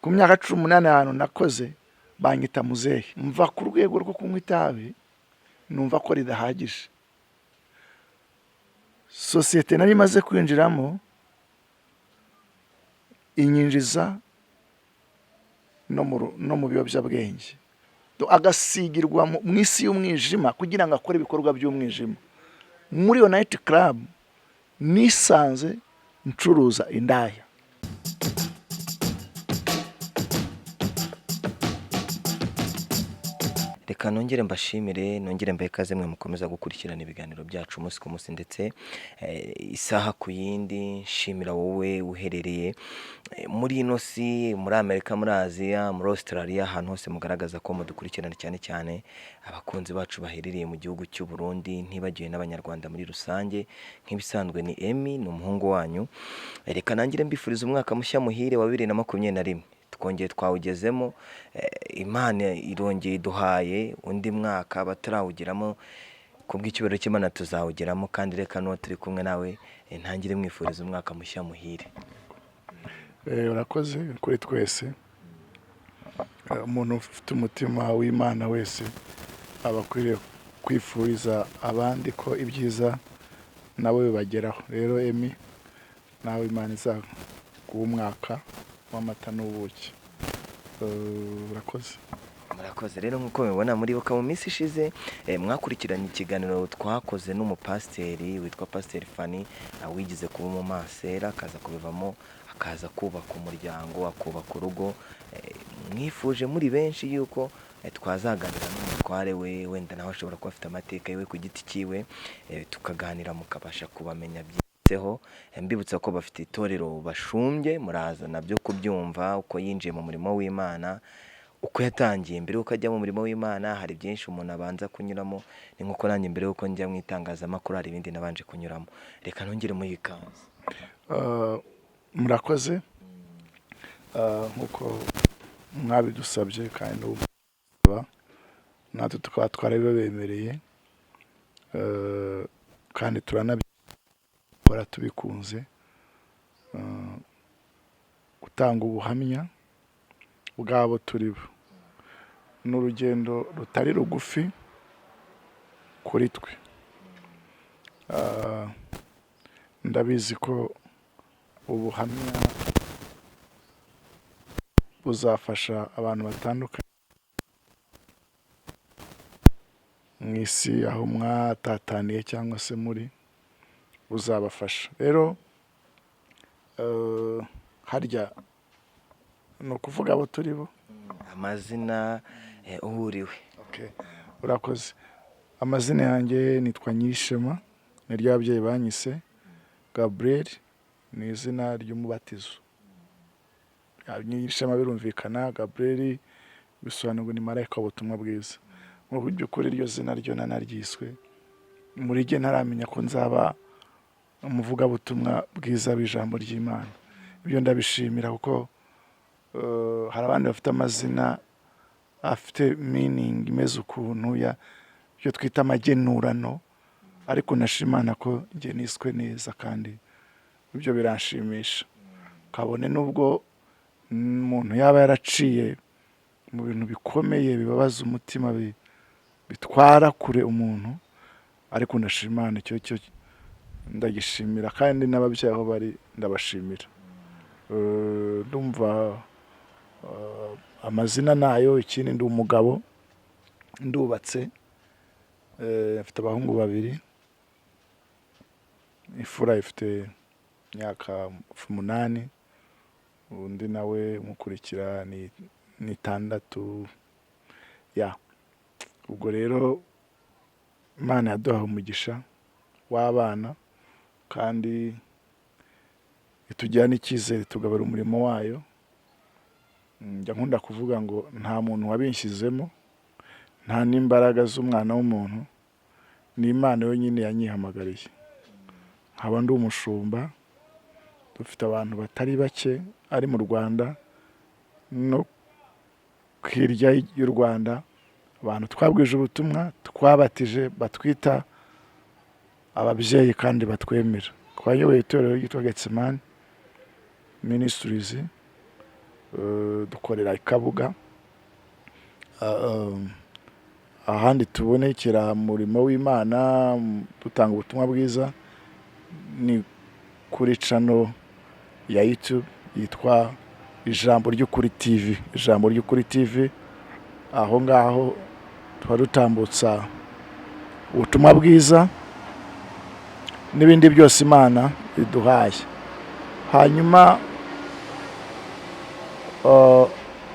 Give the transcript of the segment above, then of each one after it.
ku myaka 18 ahantu nakoze banyita muzehe, mva ku rwego rwo kunywa itabi numva ko ridahagije. Sosiyete nari maze kwinjiramo inyinjiza no mu biyobyabwenge, agasigirwa mu isi y'umwijima kugira ngo akore ibikorwa by'umwijima. Muri yo night club nisanze ncuruza indaya. Reka nongere mbashimire, nongere mbaye ikaze mwe mukomeza gukurikirana ibiganiro byacu umunsi ku munsi ndetse isaha ku yindi. Nshimira wowe uherereye muri ino si, muri Amerika, muri Aziya, muri Australia, ahantu hose mugaragaza ko mudukurikirana cyane cyane abakunzi bacu baherereye mu gihugu cy'u Burundi, ntibagiwe n'abanyarwanda muri rusange. Nk'ibisanzwe ni Emmy, ni umuhungu wanyu. Reka nangire mbifuriza umwaka mushya muhire wa 2021. Twongeye twawugezemo, Imana irongeye iduhaye undi mwaka batarawugiramo, kubw'icyubahiro cy'Imana tuzawugeramo. Kandi reka no turi kumwe nawe ntangire mwifuriza umwaka mushya muhire. Urakoze kuri twese. Umuntu ufite umutima w'Imana wese abakwiriye kwifuriza abandi ko ibyiza nawe bibageraho. Rero Emmy, nawe Imana iza kuba umwaka w'amata n'ubuki. Urakoze. Murakoze. Rero nkuko mubibona muribuka mu minsi ishize mwakurikiranye ikiganiro twakoze n'umupasiteri witwa Pasiteri Fanny, wigize kuba umumasera akaza kubivamo akaza kubaka umuryango, akubaka urugo. Mwifuje muri benshi yuko twazaganira n'umutware we, wenda nawe ashobora kuba afite amateka yiwe ku giti cyiwe, tukaganira mukabasha kubamenya byitseho. Mbibutsa ko bafite itorero bashumbye, muraza nabyo kubyumva uko yinjiye mu murimo w'Imana, uko yatangiye. Mbere uko ajya mu murimo w'Imana hari byinshi umuntu abanza kunyuramo, ni nkuko nanjye mbere uko njya mu itangazamakuru hari ibindi nabanje kunyuramo. Reka nongere muhikaze. Murakoze. Nkuko mwabidusabye kandi natwe tukaba twarabibemereye, kandi turanabikora tubikunze, gutanga ubuhamya bwabo turi bo. N'urugendo rutari rugufi kuri twe. Ndabizi ko ubuhamya buzafasha abantu batandukanye mu isi aho mwatataniye cyangwa se muri, buzabafasha. Rero harya ni ukuvuga abo turi bo, amazina uhuriwe. Okay. Urakoze. Amazina yanjye nitwa Nyirishema, ni ry'ababyeyi banyise. Gabriel ni izina ry'umubatizo. Nyirishema birumvikana, Gabriel bisobanura ngo ni marayika w'ubutumwa bwiza. Mu by'ukuri iryo zina ryo nanaryiswe muri jye ntaramenya ko nzaba umuvugabutumwa bwiza w'ijambo ry'Imana. Ibyo ndabishimira kuko hari abandi bafite amazina afite meaning imeze ukuntu byo twita amagenurano, ariko nashimana ko njye niswe neza kandi ibyo biranshimisha. Kabone nubwo umuntu yaba yaraciye mu bintu bikomeye bibabaza umutima, bitwara kure umuntu, ariko ndashimana icyo ndagishimira, kandi n'ababyeyi aho bari ndabashimira. Ndumva amazina nayo. Ikindi ndi umugabo, ndubatse, mfite abahungu 2, ifura ifite imyaka 8, undi nawe mukurikira ni 6. Ubwo rero Imana yaduha umugisha w'abana kandi itujyana icyizere tugabara umurimo wayo. Njya nkunda kuvuga ngo nta muntu wabinshyizemo, nta n'imbaraga z'umwana w'umuntu, ni Imana yonyine yanyihamagariye. Nkaba ndi umushumba, dufite abantu batari bake ari mu Rwanda no hirya y'u Rwanda, abantu twabwije ubutumwa, twabatije, batwita ababyeyi kandi batwemera. Twayoboye itorero ryitwa Getsemani Ministries dukorera i Kabuga. Ahandi tubonekera umurimo w'Imana dutanga ubutumwa bwiza ni kuri channel ya YouTube yitwa Ijambo ry'Ukuri TV. Ijambo ry'Ukuri TV, aho ngaho tuba dutambutsa ubutumwa bwiza n'ibindi byose Imana iduhaye. Hanyuma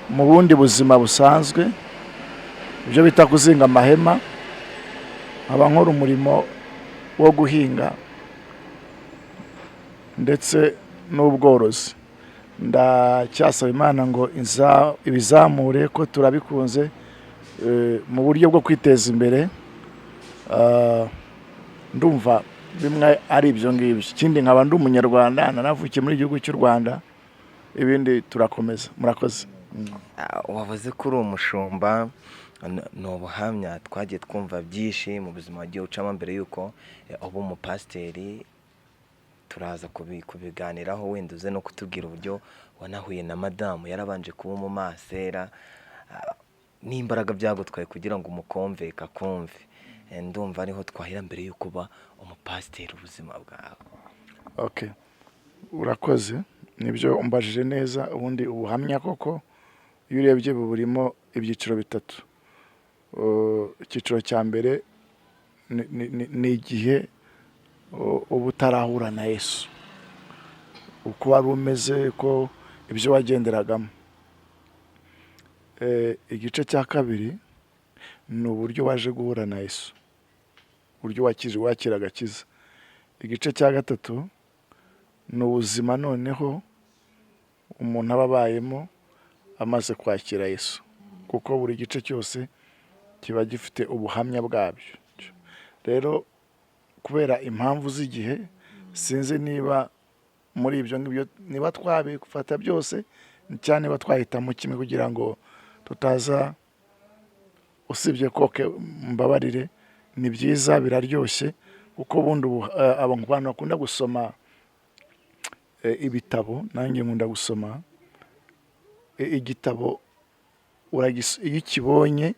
mu bundi buzima busanzwe, ibyo bita kuzinga amahema, aba nkora umurimo wo guhinga ndetse n'ubworozi. Ndacyasaba Imana ngo ibizamure, ko turabikunze mu buryo bwo kwiteza imbere. Ndumva bimwe ari ibyo ngibyo. Ikindi nkaba ndi umunyarwanda, nanavukiye muri igihugu cy'u Rwanda. Ibindi turakomeza. Murakoze. Wavuze ko uri umushumba, ni ubuhamya twagiye twumva byinshi mu buzima wagiye ucamo mbere y'uko uba umupasiteri. Turaza kubiganiraho, wenda uze no kutubwira uburyo wanahuye na madamu yarabanje kuba umumasera, n'imbaraga byagutwaye kugira ngo umukomve kakumve. Ndumva ariho twahira mbere y'uko uba umupasiteri ubuzima bwawe. Okay, urakoze. Nibyo umbajije neza. Ubundi ubuhamya koko iyo urebye burimo ibyiciro bitatu. Icyiciro cya mbere ni igihe uba utarahura na Yesu, uko wari umeze, ko ibyo wagenderagamo. Igice cya kabiri ni uburyo waje guhura na Yesu, uburyo wakira agakiza. Igice cya gatatu ni ubuzima noneho umuntu aba abayemo amaze kwakira Yesu, kuko buri gice cyose kiba gifite ubuhamya bwabyo. Rero kubera impamvu z'igihe, sinzi niba muri ibyo ngibyo niba twabifata byose cyane niba twahitamo kimwe, kugira ngo tutaza, usibye koke mbabarire, ni byiza, biraryoshye, kuko bundi abantu bakunda gusoma ibitabo. Nanjye nkunda gusoma igitabo, iyo ukibonye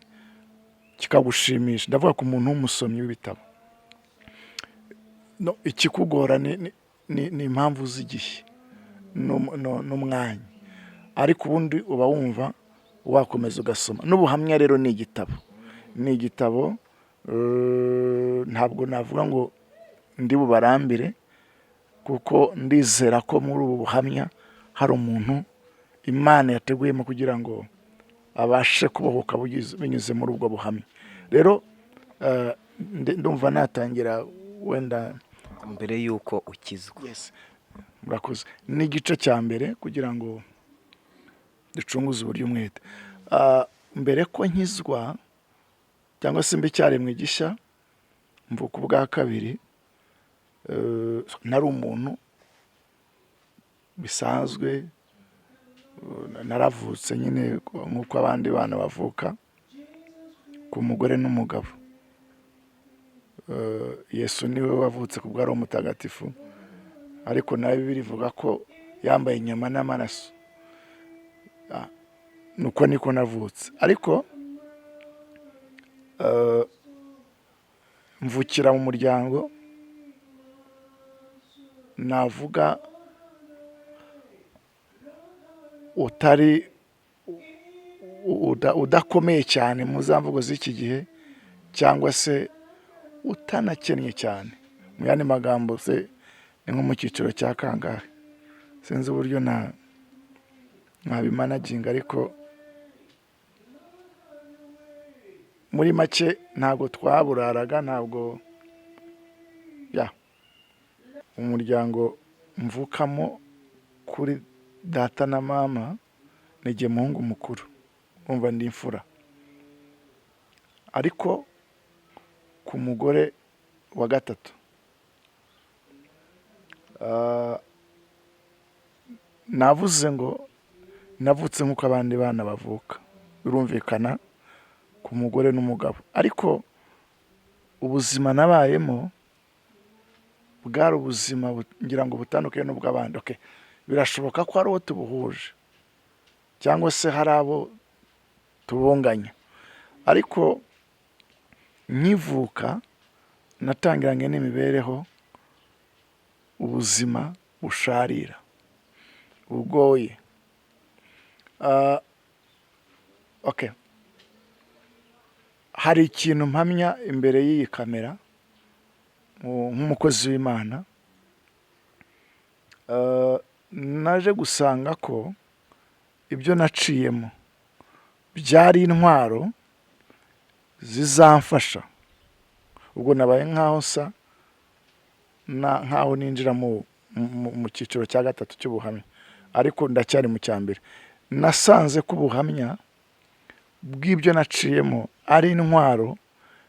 kikagushimisha, ndavuga ku muntu w'umusomyi w'ibitabo, ikikugora ni impamvu z'igihe n'umwanya, ariko ubundi uba wumva wakomeza ugasoma. N'ubuhamya rero ni igitabo, ntabwo navuga ngo ndi bubarambire, kuko ndizera ko muri ubu buhamya hari umuntu Imana yateguyemo kugira ngo abashe kubohoka binyuze muri ubwo buhamya. Rero ndumva natangira wenda mbere y'uko ukizwa. Yes, murakoze. Ni igice cya mbere kugira ngo ducunguze uburyo umwete. Mbere ko nkizwa cyangwa se mbe cyaremwe gishya, mvuka ubwa kabiri, nari umuntu bisanzwe, naravutse nyine nk'uko abandi bana bavuka, ku mugore n'umugabo. Yesu niwe wavutse ku bwari umutagatifu, ariko nawe Bibiliya ivuga ko yambaye inyama n'amaraso. Nuko niko navutse, ariko mvukira mu muryango navuga udakomeye cyane mu za mvugo z'iki gihe, cyangwa se utanakennye cyane. Mu yandi magambo se ni nko mu cyiciro cya kangahe, sinzi uburyo nabimanaginga, ariko muri make ntabwo twaburaraga, ntabwo umuryango mvukamo kuri data na mama nige muhungu mukuru, umva ndi imfura. Ariko ku mugore wa gatatu, navuze ngo navutse nk'uko abandi bana bavuka, birumvikana, ku mugore n'umugabo. Ariko ubuzima nabayemo bwari ubuzima ngira ngo butandukanye n'ubw'abandi. Okay, birashoboka ko ari uwo tubuhuje, cyangwa se hari abo tubunganya, ariko nkivuka natangiranye n'imibereho, ubuzima busharira bugoye. Okay, hari ikintu mpamya imbere y'iyi kamera nk'umukozi w'Imana. Naje gusanga ko ibyo naciyemo byari intwaro zizamfasha. Ubwo nabaye nkaho ninjira mu cyiciro cya gatatu cy'ubuhamya, ariko ndacyari mu cya mbere. Nasanze ko ubuhamya bw'ibyo naciyemo ari intwaro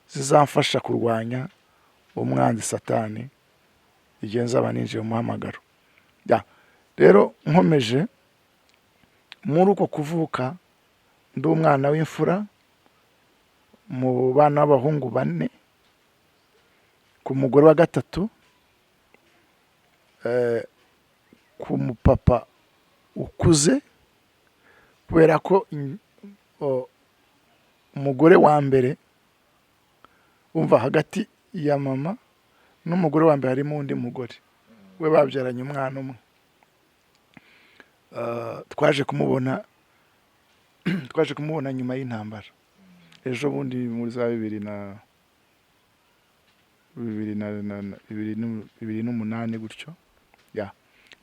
zizamfasha kurwanya umwanzi Satani igihe nzaba ninjiye mu muhamagaro. Rero nkomeje muri uko kuvuka, ndi umwana w'imfura mu bana b'abahungu 4 ku mugore wa gatatu, ku mupapa ukuze, kubera ko umugore wa mbere, umva, hagati ya mama n'umugore wa mbere harimo undi mugore, we babyaranye umwana umwe. Twaje kumubona nyuma y'intambara, ejo bundi muri za 2008 gutyo,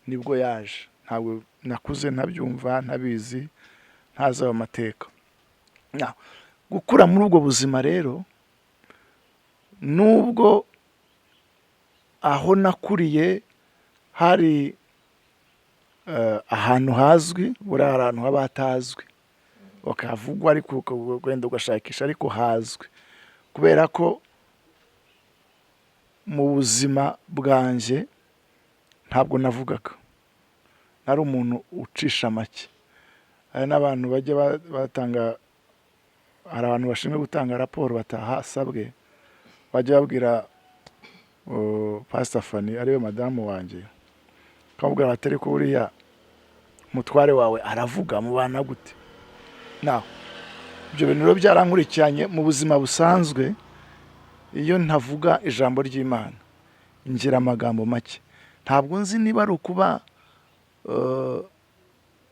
nibwo yaje. Ntabwo nakuze ntabyumva, ntabizi, ntazi ayo mateka. Gukura muri ubwo buzima rero, nubwo aho nakuriye hari ahantu hazwi, buri ahantu haba hatazwi, bakavugwa ariko ugenda ugashakisha, ariko hazwi, kubera ko mu buzima bwanjye ntabwo navugaga, nari umuntu ucisha make. Hari n'abantu bajya batanga, hari abantu bashinzwe gutanga raporo batahasabwe, bajya babwira Pastor Fanny, ariwe madamu wanjye, kamubwira bati ariko buriya umutware wawe aravuga, mubana gute? Ibyo bintu rero byarankurikiranye mu buzima busanzwe. Iyo ntavuga ijambo ry'Imana ngira amagambo make. Ntabwo nzi niba ari ukuba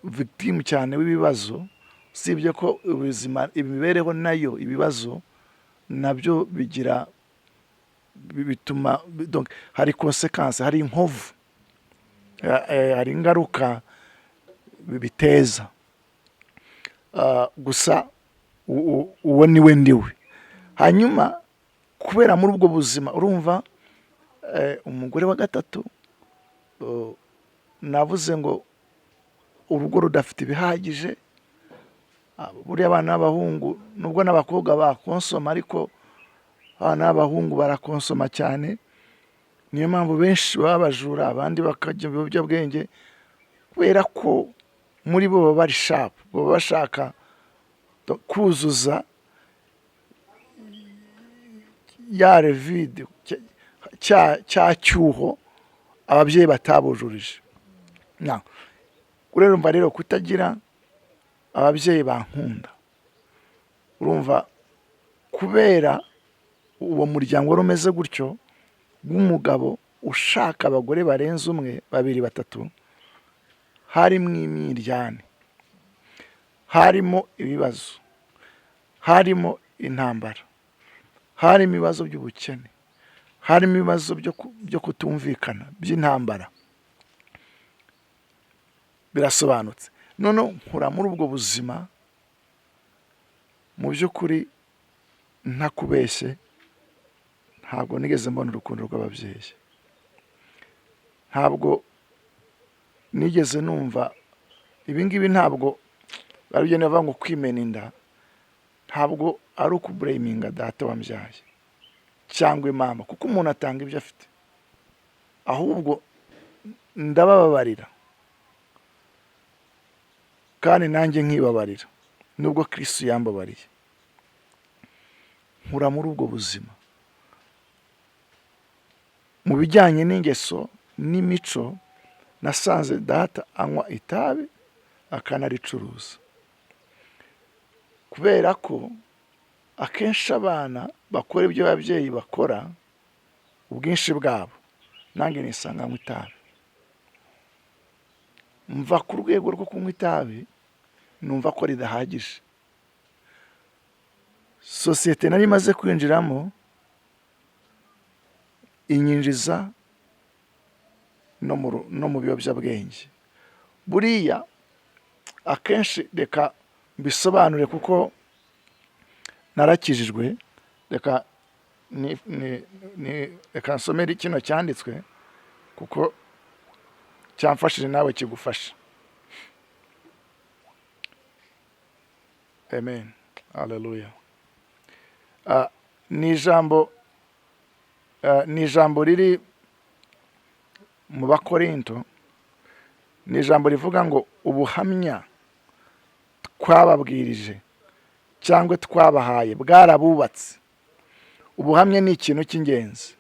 victim cyane w'ibibazo, usibye ko ubuzima, imibereho nayo, ibibazo nabyo bigira, bituma, donc hari consequence, hari inkovu, hari ingaruka biteza. Gusa uwo niwe ndiwe. Hanyuma kubera muri ubwo buzima, urumva, umugore wa gatatu, navuze ngo urugo rudafite ibihagije. Buriya abana b'abahungu nubwo n'abakobwa bakonsoma, ariko abana b'abahungu barakonsoma cyane. Niyo mpamvu benshi baba bajura, abandi bakajya mu biyobyabwenge, kubera ko muri bo baba bari sharp, baba bashaka kuzuza ya vide, cya cyuho ababyeyi batabujurije. Urumva rero kutagira ababyeyi bankunda, urumva, kubera uwo muryango wari umeze gutyo, w'umugabo ushaka abagore barenze umwe, 2, 3, harimo imyiryane, harimo ibibazo, harimo intambara, harimo ibibazo by'ubukene, harimo ibibazo byo kutumvikana, by'intambara. Birasobanutse. None nkura muri ubwo buzima, mu by'ukuri ntakubeshye, ntabwo nigeze mbona urukundo rw'ababyeyi. Ntabwo nigeze numva ibingibi. Ntabwo barugenda bavuga ngo kwimena inda, ntabwo ari ukuburayiminga data wambyaye cyangwa mama, kuko umuntu atanga ibyo afite, ahubwo ndabababarira kandi nanjye nkibabarira, nubwo Kristo yambabariye. Nkura muri ubwo buzima. Mu bijyanye n'ingeso n'imico, nasanze data anywa itabi akanaricuruza. kubera ko akenshi abana bakora ibyo ababyeyi bakora ubwinshi bwabo, nange nisanga nywa itabi. Mva ku rwego rwo kunywa itabi numva ko ridahagije. Sosiyete nari imaze kwinjiramo inyinjiza no mu biyobyabwenge. Buriya akenshi reka mbisobanure kuko narakijijwe. Reka nsomere kino cyanditswe kuko cyamfashije nawe kigufasha. Amen. Hallelujah. Ni ijambo riri mu Bakorinto. Ni ijambo rivuga ngo ubuhamya twababwirije cyangwa twabahaye bwarabubatse. Ubuhamya ni ikintu cy'ingenzi.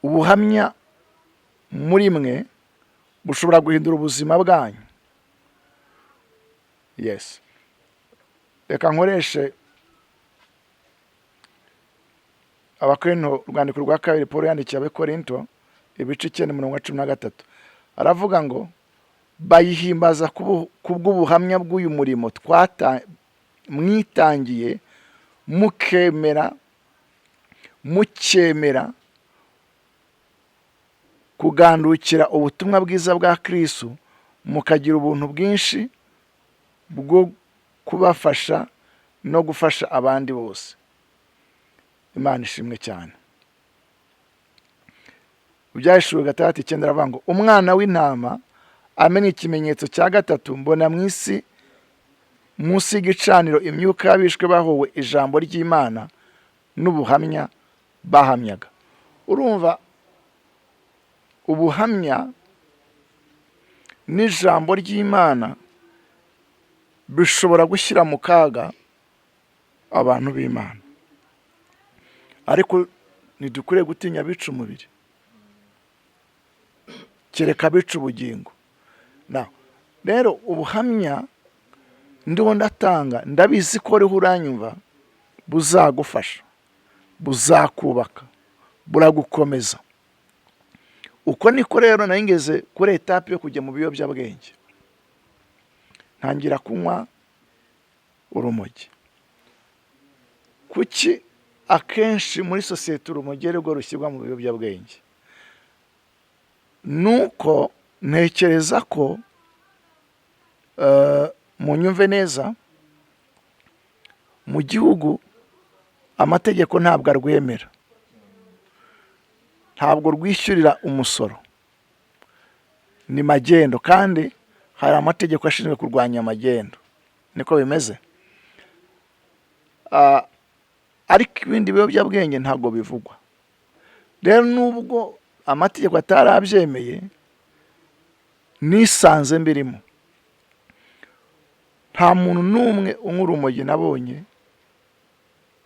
Ubuhamya muri mwe bushobora guhindura ubuzima bwanyu. Yes. Reka nkoreshe Abakorinto, urwandiko rwa kabiri Paulo yandikiye Abakorinto, ibice 9:13. Aravuga ngo bayihimbaza kubw'ubuhamya bw'uyu murimo mwitangiye mukemera kugandukira ubutumwa bwiza bwa Kristo, mukagira ubuntu bwinshi bwo kubafasha no gufasha abandi bose. Imana ishimwe cyane. Byahishuriwe 6:9 aravuga ngo umwana w'intama amena ikimenyetso cya gatatu, mbona mu isi munsi y'igicaniro imyuka y'abishwe bahowe ijambo ry'Imana n'ubuhamya bahamyaga. Urumva ubuhamya n'ijambo ry'Imana bishobora gushyira mu kaga abantu b'Imana, ariko ntidukwiye gutinya abica umubiri, kereka abica ubugingo. Rero ubuhamya ndiho ndatanga, ndabizi ko uriho uranyumva, buzagufasha, buzakubaka, buragukomeza. Uko niko rero nangeze kuri etape yo kujya mu biyobyabwenge. Ntangira kunywa urumogi. Kuki akenshi muri sosiyete urumogi rwo rushyirwa mu biyobyabwenge? Nuko ntekereza ko munyumve neza, mu gihugu amategeko ntabwo arwemera, ntabwo rwishyurira umusoro, ni magendo, kandi hari amategeko ashinzwe kurwanya amagendo. Niko bimeze. Ariko ibindi biyobyabwenge ntabwo bivugwa. Rero nubwo amategeko atarabyemeye, nisanze mbirimo. Nta muntu n'umwe unywa urumogi nabonye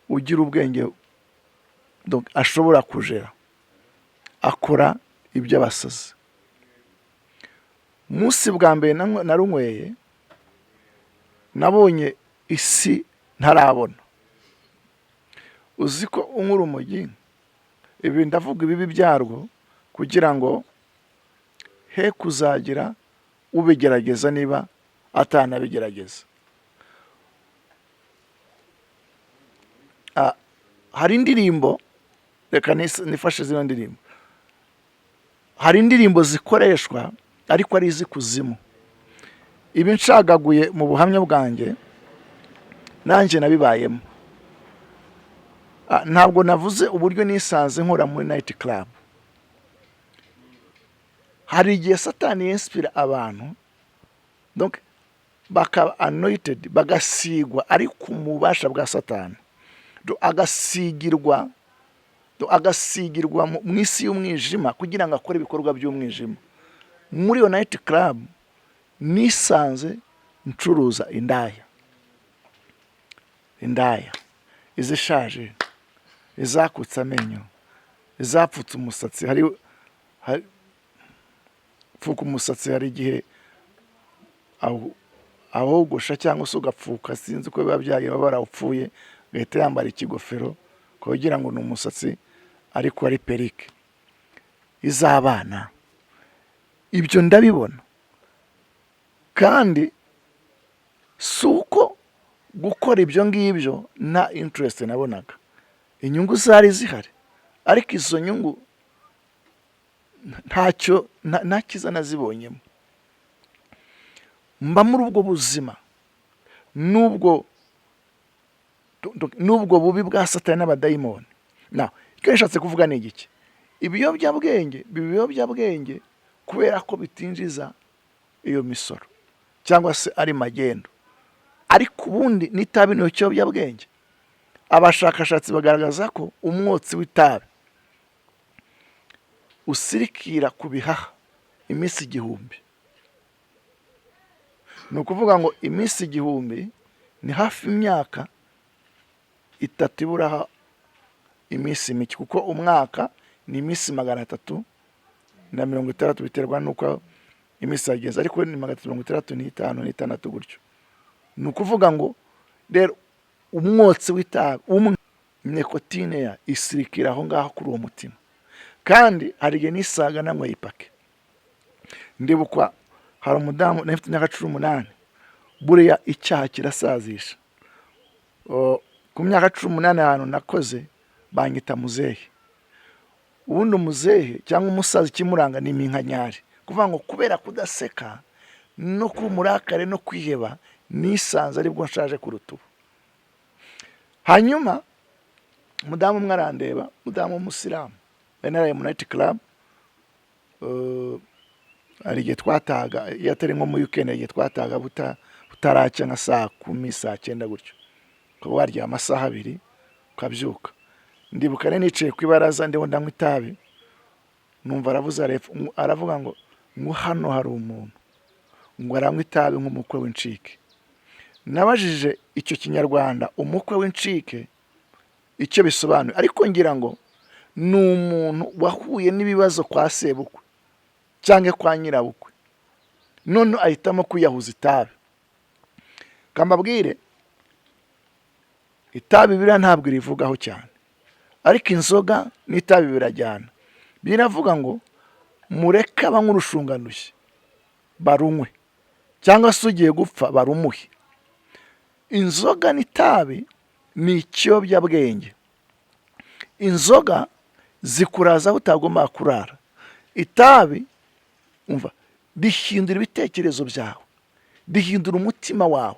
ugira ubwenge ashobora kujera, akora ibyo abasazi. Munsi bwa mbere narunyweye, nabonye isi ntarabona. Uzi ko unywa urumogi, ibi ndavuga ibibi byarwo kugira ngo he kuzagira ubigerageza niba atanabigerageza. Hari indirimbo, reka nifashe zino ndirimbo. Hari indirimbo zikoreshwa ariko ari iz'ikuzimu. Ibi nshagaguye mu buhamya bwanjye, nanjye nabibayemo. Ntabwo navuze uburyo nisanze nkora muri night club. Hari igihe Satani inspire abantu, donc bakaba anointed, bagasigwa ari ku mubasha bwa Satani, agasigirwa mu isi y'umwijima kugira ngo akore ibikorwa by'umwijima. Muri iyo night club nisanze ncuruza indaya izishaje, izakutse amenyo, izapfutse umusatsi. Hari pfuka umusatsi, hari igihe ahogosha cyangwa se ugapfuka, sinzi ko biba byagiye baba barawupfuye, gahita yambara ikigofero kugira ngo ni umusatsi ariko ari perike iz'abana. Ibyo ndabibona, kandi si uko gukora ibyo ngibyo nta interest nabonaga, inyungu zari zihari, ariko izo nyungu nta cyiza nazibonyemo. Mba muri ubwo buzima n'ubwo bubi bwa Satani n'abadayimoni. Icyo nishatse kuvuga ni igiki? Ibiyobyabwenge kubera ko bitinjiza iyo misoro cyangwa se ari magendo, ariko ubundi n'itabi ni ikiyobyabwenge. Abashakashatsi bagaragaza ko umwotsi w'itabi usirikira ku bihaha iminsi 1000. Ni ukuvuga ngo iminsi 1000 ni hafi imyaka 3 iburaho iminsi mike, kuko umwaka ni iminsi 360 biterwa nuko iminsi yageze, ariko ni 365 gutyo. Ni ukuvuga ngo rero umwotsi w'itabi nikotine ya isirikira aho ngaho kuri uwo mutima, kandi hari igihe nisaga nanyweye ipake. Ndibukwa hari umudamu nafite imyaka 18, buriya icyaha kirasazisha. Ku myaka 18 ahantu nakoze banyita muzehe. Ubundi umuzehe cyangwa umusaza kimuranga ni iminkanyari, kuvuga ngo kubera kudaseka no kumurakare no kwiheba nisanze aribwo nshaje ku rutubu. Hanyuma umudamu umwe arandeba, umudamu w'umusilamu, naraye mu night club, ari igihe twataga, iyo atari nko mu weekend, igihe twataga butaracya nka saa 10 saa 9 gutyo, ukaba warya amasaha 2 ukabyuka. Ndibuka nicaye ku ibaraza ndiho ndanywa itabi, numva aravuga ngo hano hari umuntu ngo aranywa itabi nk'umukwe w'incike. Nabajije icyo kinyarwanda umukwe w'incike icyo bisobanuye, ariko ngira ngo ni umuntu wahuye n'ibibazo kwa sebukwe cyangwa kwa nyirabukwe, none ahitamo kwiyahuza itabi. Kambabwire, itabi biriya ntabwo rivugaho cyane, ariko inzoga n'itabi birajyana. Biravuga ngo mureke abanywa urushunganushyi barunywe, cyangwa se ugiye gupfa barumuhe. Inzoga n'itabi ni ikiyobyabwenge. Inzoga zikuraza aho utagomba kurara. Itabi rihindura ibitekerezo byawe, rihindura umutima wawe,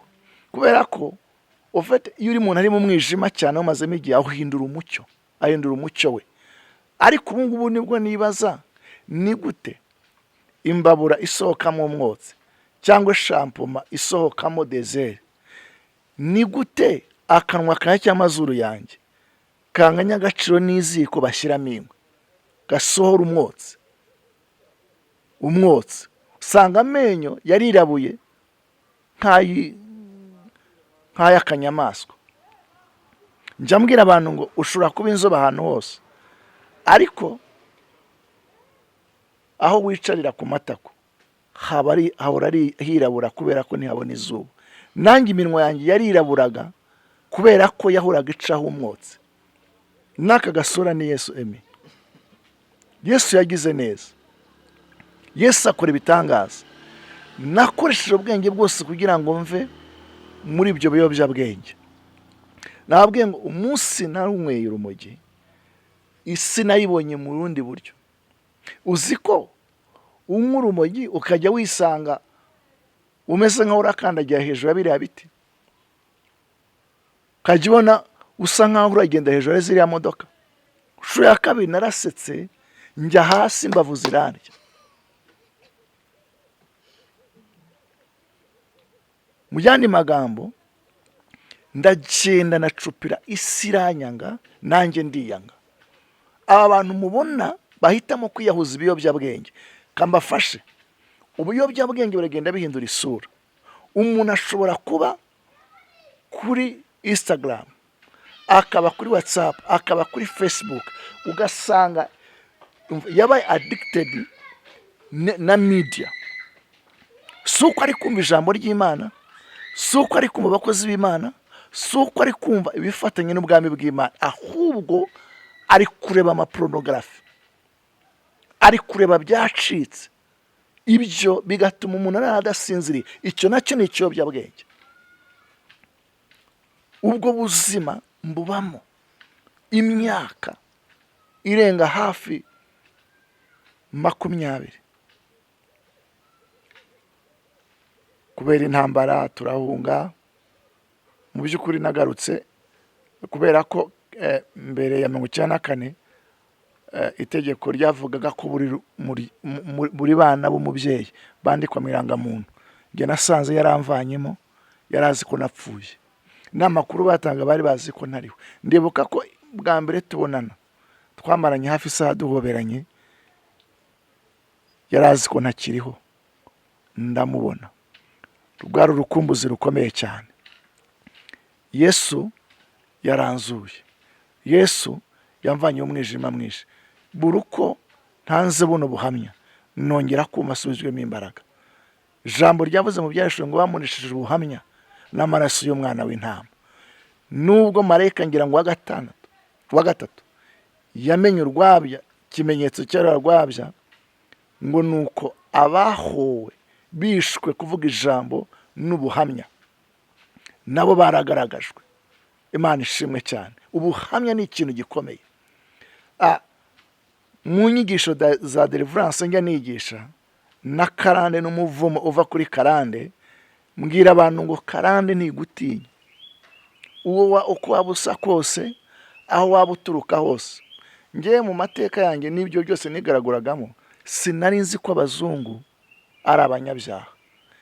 kubera ko iyo uri umuntu ari mu mwijima cyane umazemo igihe, ahindura umucyo we. Ariko ubu ngubu nibwo nibaza, ni gute imbabura isohokamo umwotsi cyangwa shampoma isohokamo dezeri, ni gute akanwa kanjye cy'amazuru yanjye kanganya agaciro n'iziko bashyiramo inkwi gasohora umwotsi. Usanga amenyo yarirabuye nk'ay'akanyamaswa. Njya mbwira abantu ngo ushobora kuba inzobe ahantu hose, ariko aho wicarira ku matako hahora hirabura kubera ko ntihabona izuba. Nanjye iminwa yanjye yariraburaga kubera ko yahoraga icaho umwotsi. N'aka gasura ni Yesu. Yesu yagize neza, Yesu akora ibitangaza. Nakoresheje ubwenge bwose kugira ngo mve muri ibyo biyobyabwenge. Nababwiye ngo umunsi nanyweye urumogi, isi nayibonye mu rundi buryo. Uzi ko unywa urumogi ukajya wisanga umeze nkaho urakandagira hejuru ya biriya biti, ukajya ubona usa nkaho uragenda hejuru ya ziriya modoka. Inshuro ya kabiri narasetse, njya hasi imbavu zirandya. Mu yandi magambo, ndagenda nacupira isi iranyanga, nanjye ndiyanga. Aba bantu mubona bahitamo kwiyahuza ibiyobyabwenge, kambafashe. Ubuyobyabwenge buragenda bihindura isura. Umuntu ashobora kuba kuri Instagram, akaba kuri WhatsApp, akaba kuri Facebook, ugasanga yabaye addicted na media. Si uko ari kumva ijambo ry'Imana, si uko ari kumva abakozi b'Imana, si uko ari kumva ibifatanye n'ubwami bw'Imana, ahubwo ari kureba amaporunogarafi, ari kureba byacitse. Ibyo bigatuma umuntu adasinziriye. Icyo nacyo ni ikiyobyabwenge. Ubwo buzima mbubamo imyaka irenga hafi 20. Kubera intambara turahunga. Mu by'ukuri nagarutse kubera ko mbere ya 1994 itegeko ryavugaga ko buri bana b'umubyeyi bandikwa mu irangamuntu. Nge nasanze yaramvanyemo, yarazi ko napfuye. N'amakuru batanga bari bazi ko ntariho. Ndibuka ko bwa mbere tubonana twamaranye hafi isaha duhoberanye, yarazi ko ntakiriho. Ndamubona. Rwari urukumbuzi rukomeye cyane. Yesu yaranzuye. Yesu yamvanye umwijima mwinshi. Buruko ntanze buno buhamya, nongera kuma asubizwemo imbaraga. Ijambo ryavuze mu byarishwe ngo bamunishije ubuhamya n'amaraso y'umwana w'intama. Nubwo marayika ngira ngo wa gatatu yamenye urwabya, kimenyetso cy'urwabya, ngo nuko abahowe bishwe kuvuga ijambo n'ubuhamya nabo baragaragajwe. Imana ishimwe cyane. Ubuhamya ni ikintu gikomeye. Mu nyigisho za deliverance njya nigisha na karande n'umuvumo uva kuri karande, mbwira abantu ngo karande ntigutinya. Uko waba usa kose, aho waba uturuka hose. Ngewe mu mateka yanjye n'ibyo byose nigaraguragamo, sinari nzi ko abazungu ari abanyabyaha.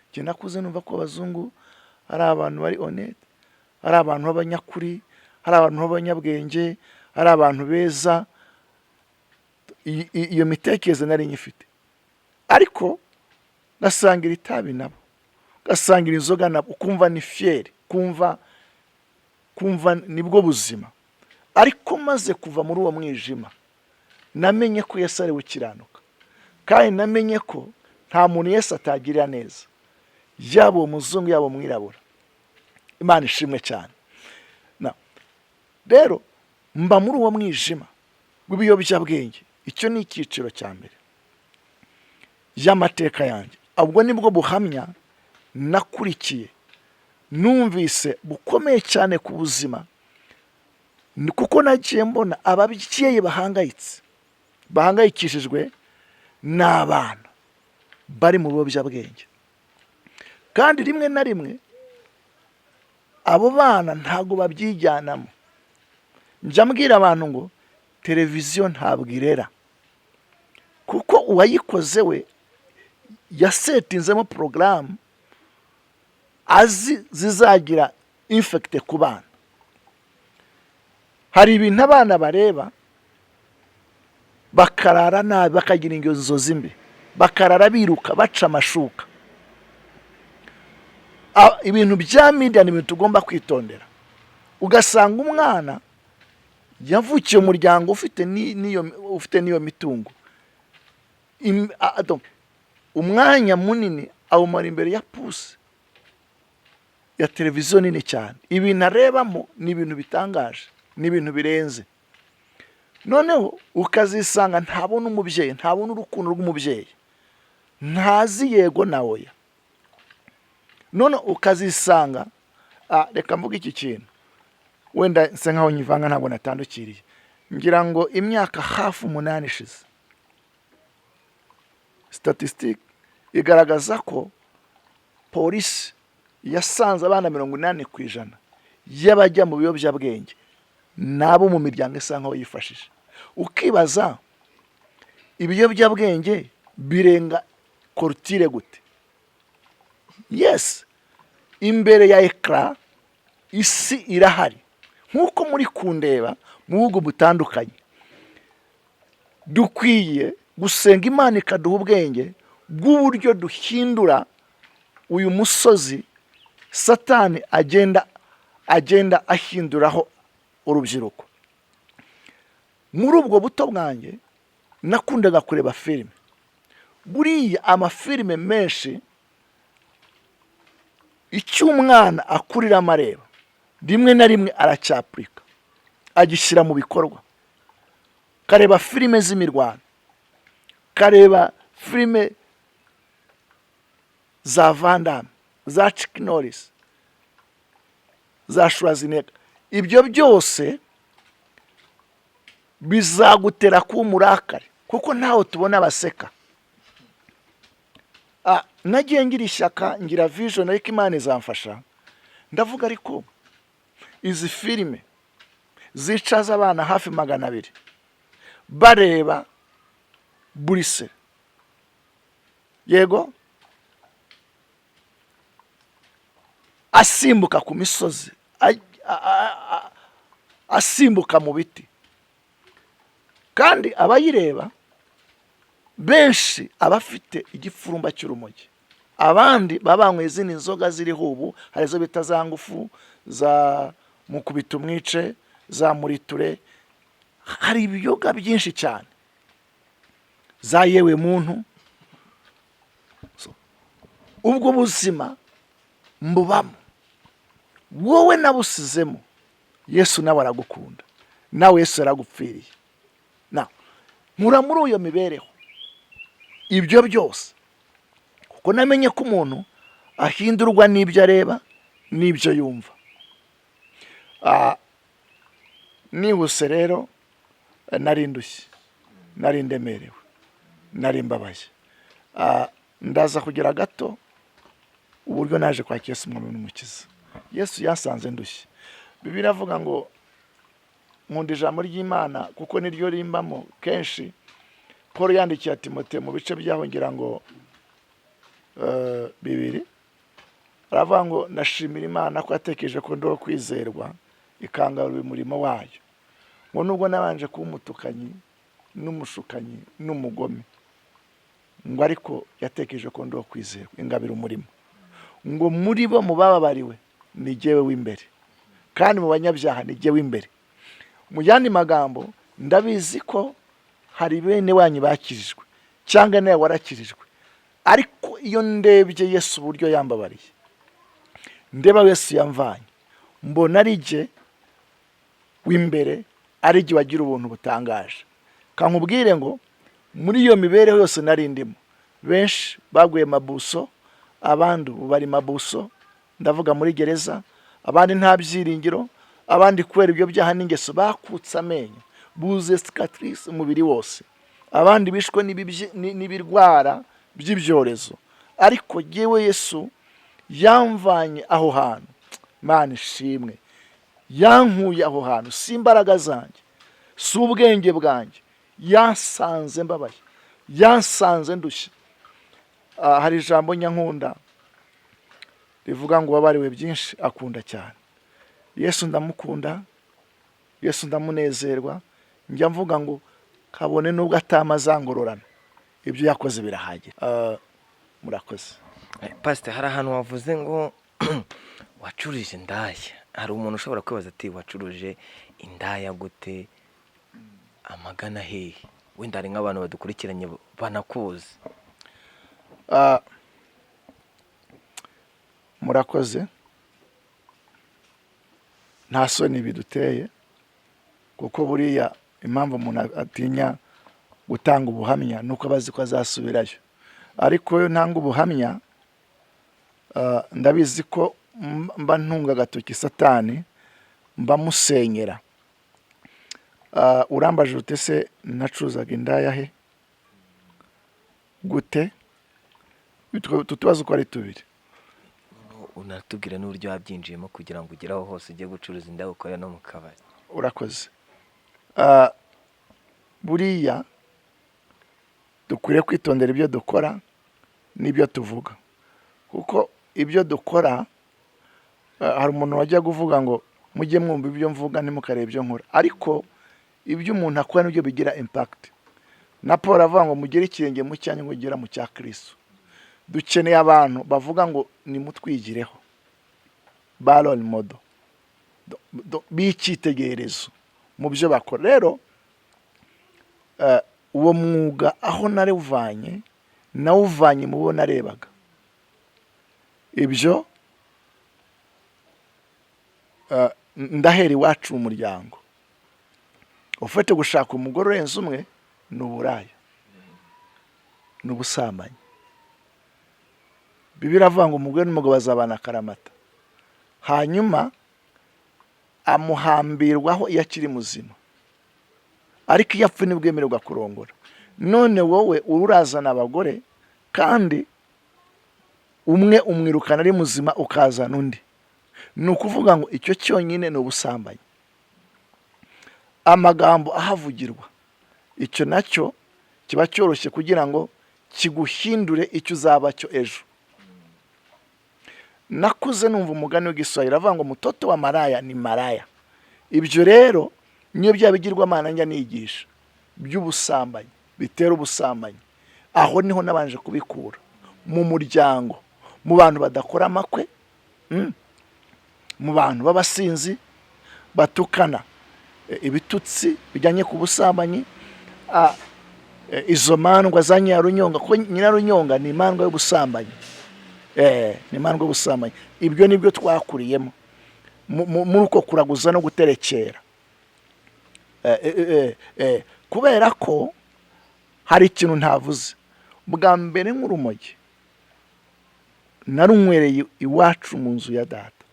Njye nakuze numva ko abazungu ari abantu bari honnête, ari abantu b'abanyakuri, ari abantu b'abanyabwenge, ari abantu beza. Iyo mitekerereze nari nyifite. Ariko gasangira itabi nabo, gasangira inzoga nabo, ukumva ni fier, kumva nibwo buzima. Ariko maze kuva muri uwo mwijima, namenye ko Yesu ari ukiranuka, kandi namenye ko nta muntu Yesu atagirira neza, yaba umuzungu yaba umwirabura. Imana ishimwe cyane. Rero mba muri uwo mwijima w'ibiyobyabwenge. Icyo ni icyiciro cya mbere y'amateka yanjye. Ubwo nibwo buhamya nakurikiye, numvise bukomeye cyane ku buzima, kuko nagiye mbona ababyeyi bahangayikishijwe n'abana bari mu biyobyabwenge. Kandi rimwe na rimwe abo bana ntago babyijyanamo. Njya mbwira abantu ngo televiziyo ntabwo irera, kuko uwayikoze we yasetinzemo porogaramu azi zizagira infekite ku bana. Hari ibintu abana bareba bakarara nabi, bakagira inzozi mbi, bakarara biruka baca amashuka. Ibintu bya media ni ibintu tugomba kwitondera. Ugasanga umwana yavukiye umuryango ufite niyo mitungo, umwanya munini awumara imbere ya pusi ya televiziyo nini cyane. Ibintu arebamo ni ibintu bitangaje, ni ibintu birenze. Noneho ukazisanga ntabona umubyeyi, ntabona urukundo rw'umubyeyi, ntazi yego na oya. None ukazisanga reka mvuga iki kintu, wenda nse nkaho nyivanga ntabwo natandukiriye. Ngira ngo imyaka hafi 8 ishize, statistique igaragaza ko polisi yasanze abana 80% y'abajya mu biyobyabwenge nabo mu miryango isa nkaho yifashije. Ukibaza ibiyobyabwenge birenga korutire gute? Yes, imbere ya ekra isi irahari, nkuko muri kundeba mu bihugu butandukanye. Dukwiye gusenga Imana ikaduha ubwenge bw'uburyo duhindura uyu musozi Satani agenda ahinduraho urubyiruko. Muri ubwo buto bwanjye nakundaga kureba filime. Buriya amafilime menshi icyo umwana akurira amareba rimwe na rimwe aracyapurika agishyira mu bikorwa. Kareba filime z'imirwano, kareba filime za Vandame, za Chuck Norris, za Schwarzenegger. Ibyo byose bizagutera kuba umurakare kuko ntaho tubona baseka. Nagiye ngira ishyaka, ngira vision ariko Imana izamfasha. Ndavuga ariko izi filime zicaza abana hafi 200 bareba burise, yego, asimbuka ku misozi, asimbuka mu biti, kandi abayireba benshi abafite igifurumba cy'urumogi, abandi babanywe izindi nzoga ziriho ubu, hari zo bita za ngufu, za mukubita umwice, za muriture, hari ibiyoga byinshi cyane, za yewe muntu. Ubwo buzima mbubamo, wowe nabusizemo, Yesu nawe aragukunda, nawe Yesu aragupfiriye. Nkura muri uyo mibereho ibyo byose kuko namenye ko umuntu ahindurwa n'ibyo areba n'ibyo yumva. Nihuse rero nari ndushye, nari ndemerewe, nari mbabaye. Ndaza kugira gato uburyo naje kwa Yesu umwami n'umukiza. Yesu yasanze ndushye. Bibiliya avuga ngo nkunda ijambo ry'Imana kuko niryo rimbamo kenshi. Paul yandikiye Timote mu bice byaho ngira ngo 2, aravuga ngo ndashimira Imana ko yatekereje ko ndo kwizerwa ikangarura umurimo wayo, ngo nubwo nabanje kuba umutukanyi n'umushukanyi n'umugome, ngo ariko yatekereje ko ndo kwizerwa ingabira umurimo, ngo muri bo mubababariwe ni jyewe w'imbere, kandi mu banyabyaha ni jyewe w'imbere. Mu yandi magambo, ndabizi ko hari bene wanyu bakirijwe cyangwa nawe warakirijwe, ariko iyo ndebye Yesu uburyo yambabariye, ndeba Yesu yamvanye, mbona ari jye w'imbere, ari jye wagira ubuntu butangaje. Kankubwire ngo muri iyo mibereho yose nari ndimo, benshi baguye mabuso, abandi bari mabuso, ndavuga muri gereza, abandi nta byiringiro, abandi kubera ibyo byaha n'ingeso bakutse amenyo, buze cicatrice umubiri wose, abandi bishwe n'ibirwara by'ibyorezo. Ariko jyewe Yesu yamvanye aho hantu, Mana ishimwe, yankuye aho hantu, si imbaraga zanjye, si ubwenge bwanjye, yansanze mbabaye, yansanze ndushye. Hari ijambo nyankunda rivuga ngo wabariwe byinshi akunda cyane. Yesu ndamukunda, Yesu ndamunezerwa, njya mvuga ngo kabone nubwo atamazangororana, ibyo yakoze birahagije. Murakoze. Pastor, hari ahantu wavuze ngo wacuruje indaya. Hari umuntu ushobora kwibaza ati wacuruje indaya gute, amagana hehe? Wenda hari nk'abantu badukurikiranye banakuzi. Murakoze. Nta soni biduteye kuko buriya impamvu umuntu atinya gutanga ubuhamya nuko abazi ko azasubirayo. Ariko yo ntanga ubuhamya, ndabizi ko mba ntunga agatoki Satani, mba musenyera. Urambaje ute se nacuruzaga indaya he gute? Tutubazo ko ari tubiri. Unatubwira n'uburyo wabyinjiyemo kugira ngo ugere aho hose ugiye gucuruza indaya ukora no mu kabari. Urakoze. Buriya dukwiriye kwitondera ibyo dukora n'ibyo tuvuga, kuko ibyo dukora, hari umuntu wajya kuvuga ngo mujye mwumva ibyo mvuga ntimukarebe ibyo nkora, ariko ibyo umuntu akora nibyo bigira impact. Na Paul avuga ngo mugire ikirenge mu cyanyu ngo ugera mu cya Kristo. Dukeneye abantu bavuga ngo nimutwigireho, ba role model, b'icyitegererezo mu byo bakora. Rero uwo mwuga aho narewuvanye, nawuvanye mu bo narebaga. Ibyo ndahera iwacu mu muryango ufite gushaka umugore urenze umwe ni uburaya ni ubusambanyi. Bibiliya iravuga ngo umugore n'umugabo bazabana akaramata, hanyuma amuhambirwaho iyo akiri muzima, ariko iyo apfuye nibwo yemererwa kurongora. None wowe urazana abagore kandi umwe umwirukana ari muzima ukazana undi, ni ukuvuga ngo icyo cyonyine ni ubusambanyi. Amagambo ahavugirwa, icyo nacyo kiba cyoroshye kugira ngo kiguhindure icyo uzaba cyo ejo. Nakuze numva umugani w'igiswahili avuga ngo mutoto wa maraya ni maraya. Ibyo rero niyo byabigirwamana njya nigisha by'ubusambanyi, bitera ubusambanyi. Aho niho nabanje kubikura mu muryango, mu bantu badakora amakwe, mu bantu b'abasinzi batukana ibitutsi bijyanye ku busambanyi. Izo mandwa za Nyarunyonga, ko Nyirarunyonga ni imandwa y'ubusambanyi, ni imandwa y'ubusambanyi. Ibyo nibyo twakuriyemo muri uko kuraguza no guterekera. Kubera ko hari ikintu ntavuze. Bwa mbere nk'urumogi narunywereye iwacu mu nzu ya data,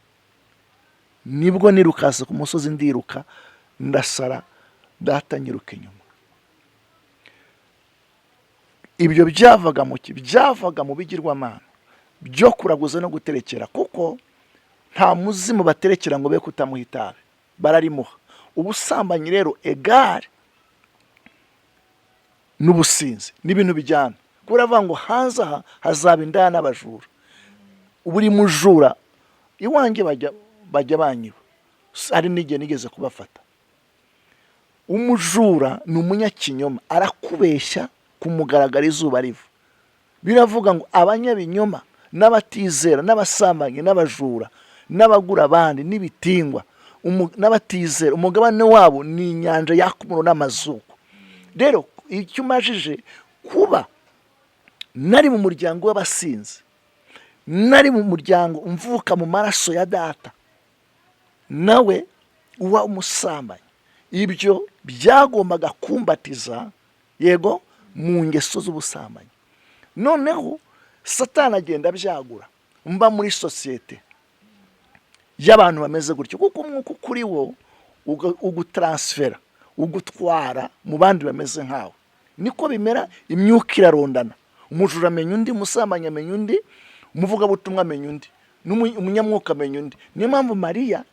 nibwo nirukase ku musozi ndiruka ndasara, data nyiruka inyuma. Ibyo byavaga mu ki? Byavaga mu bigirwamana byo kuraguza no guterekera, kuko nta muzimu baterekera ngo be kutamuha itabi, bararimuha. Ubusambanyi rero egare n'ubusinzi n'ibintu bijyana. Kuravuga ngo hanze aha hazaba indaya n'abajura. Buri mujura iwanjye bajya banyiba, hari n'igihe nigeze kubafata. Umujura ni umunyakinyoma, arakubeshya kumugaragara izuba riva. Biravuga ngo abanyabinyoma n'abatizera n'abasambanyi n'abajura n'abagura abandi n'ibitingwa n'abatizera, umugabane wabo ni inyanja yaka umuriro n'amazuku. Rero icyo umajije kuba nari mu muryango w'abasinzi, nari mu muryango mvuka mu maraso ya data, nawe uba umusambanyi, ibyo byagombaga kumbatiza yego mu ngeso z'ubusambanyi. Noneho Satani agenda abyagura, mba muri sosiyete y'abantu bameze gutyo, kuko umwuka kuri wo ugutransfera, ugutwara mu bandi bameze nkawe. Niko bimera, imyuka irarondana. Umujura amenya undi, umusambanyi amenya undi, umuvugabutumwa amenya undi, umunyamwuka amenya undi. Niyo mpamvu Mariya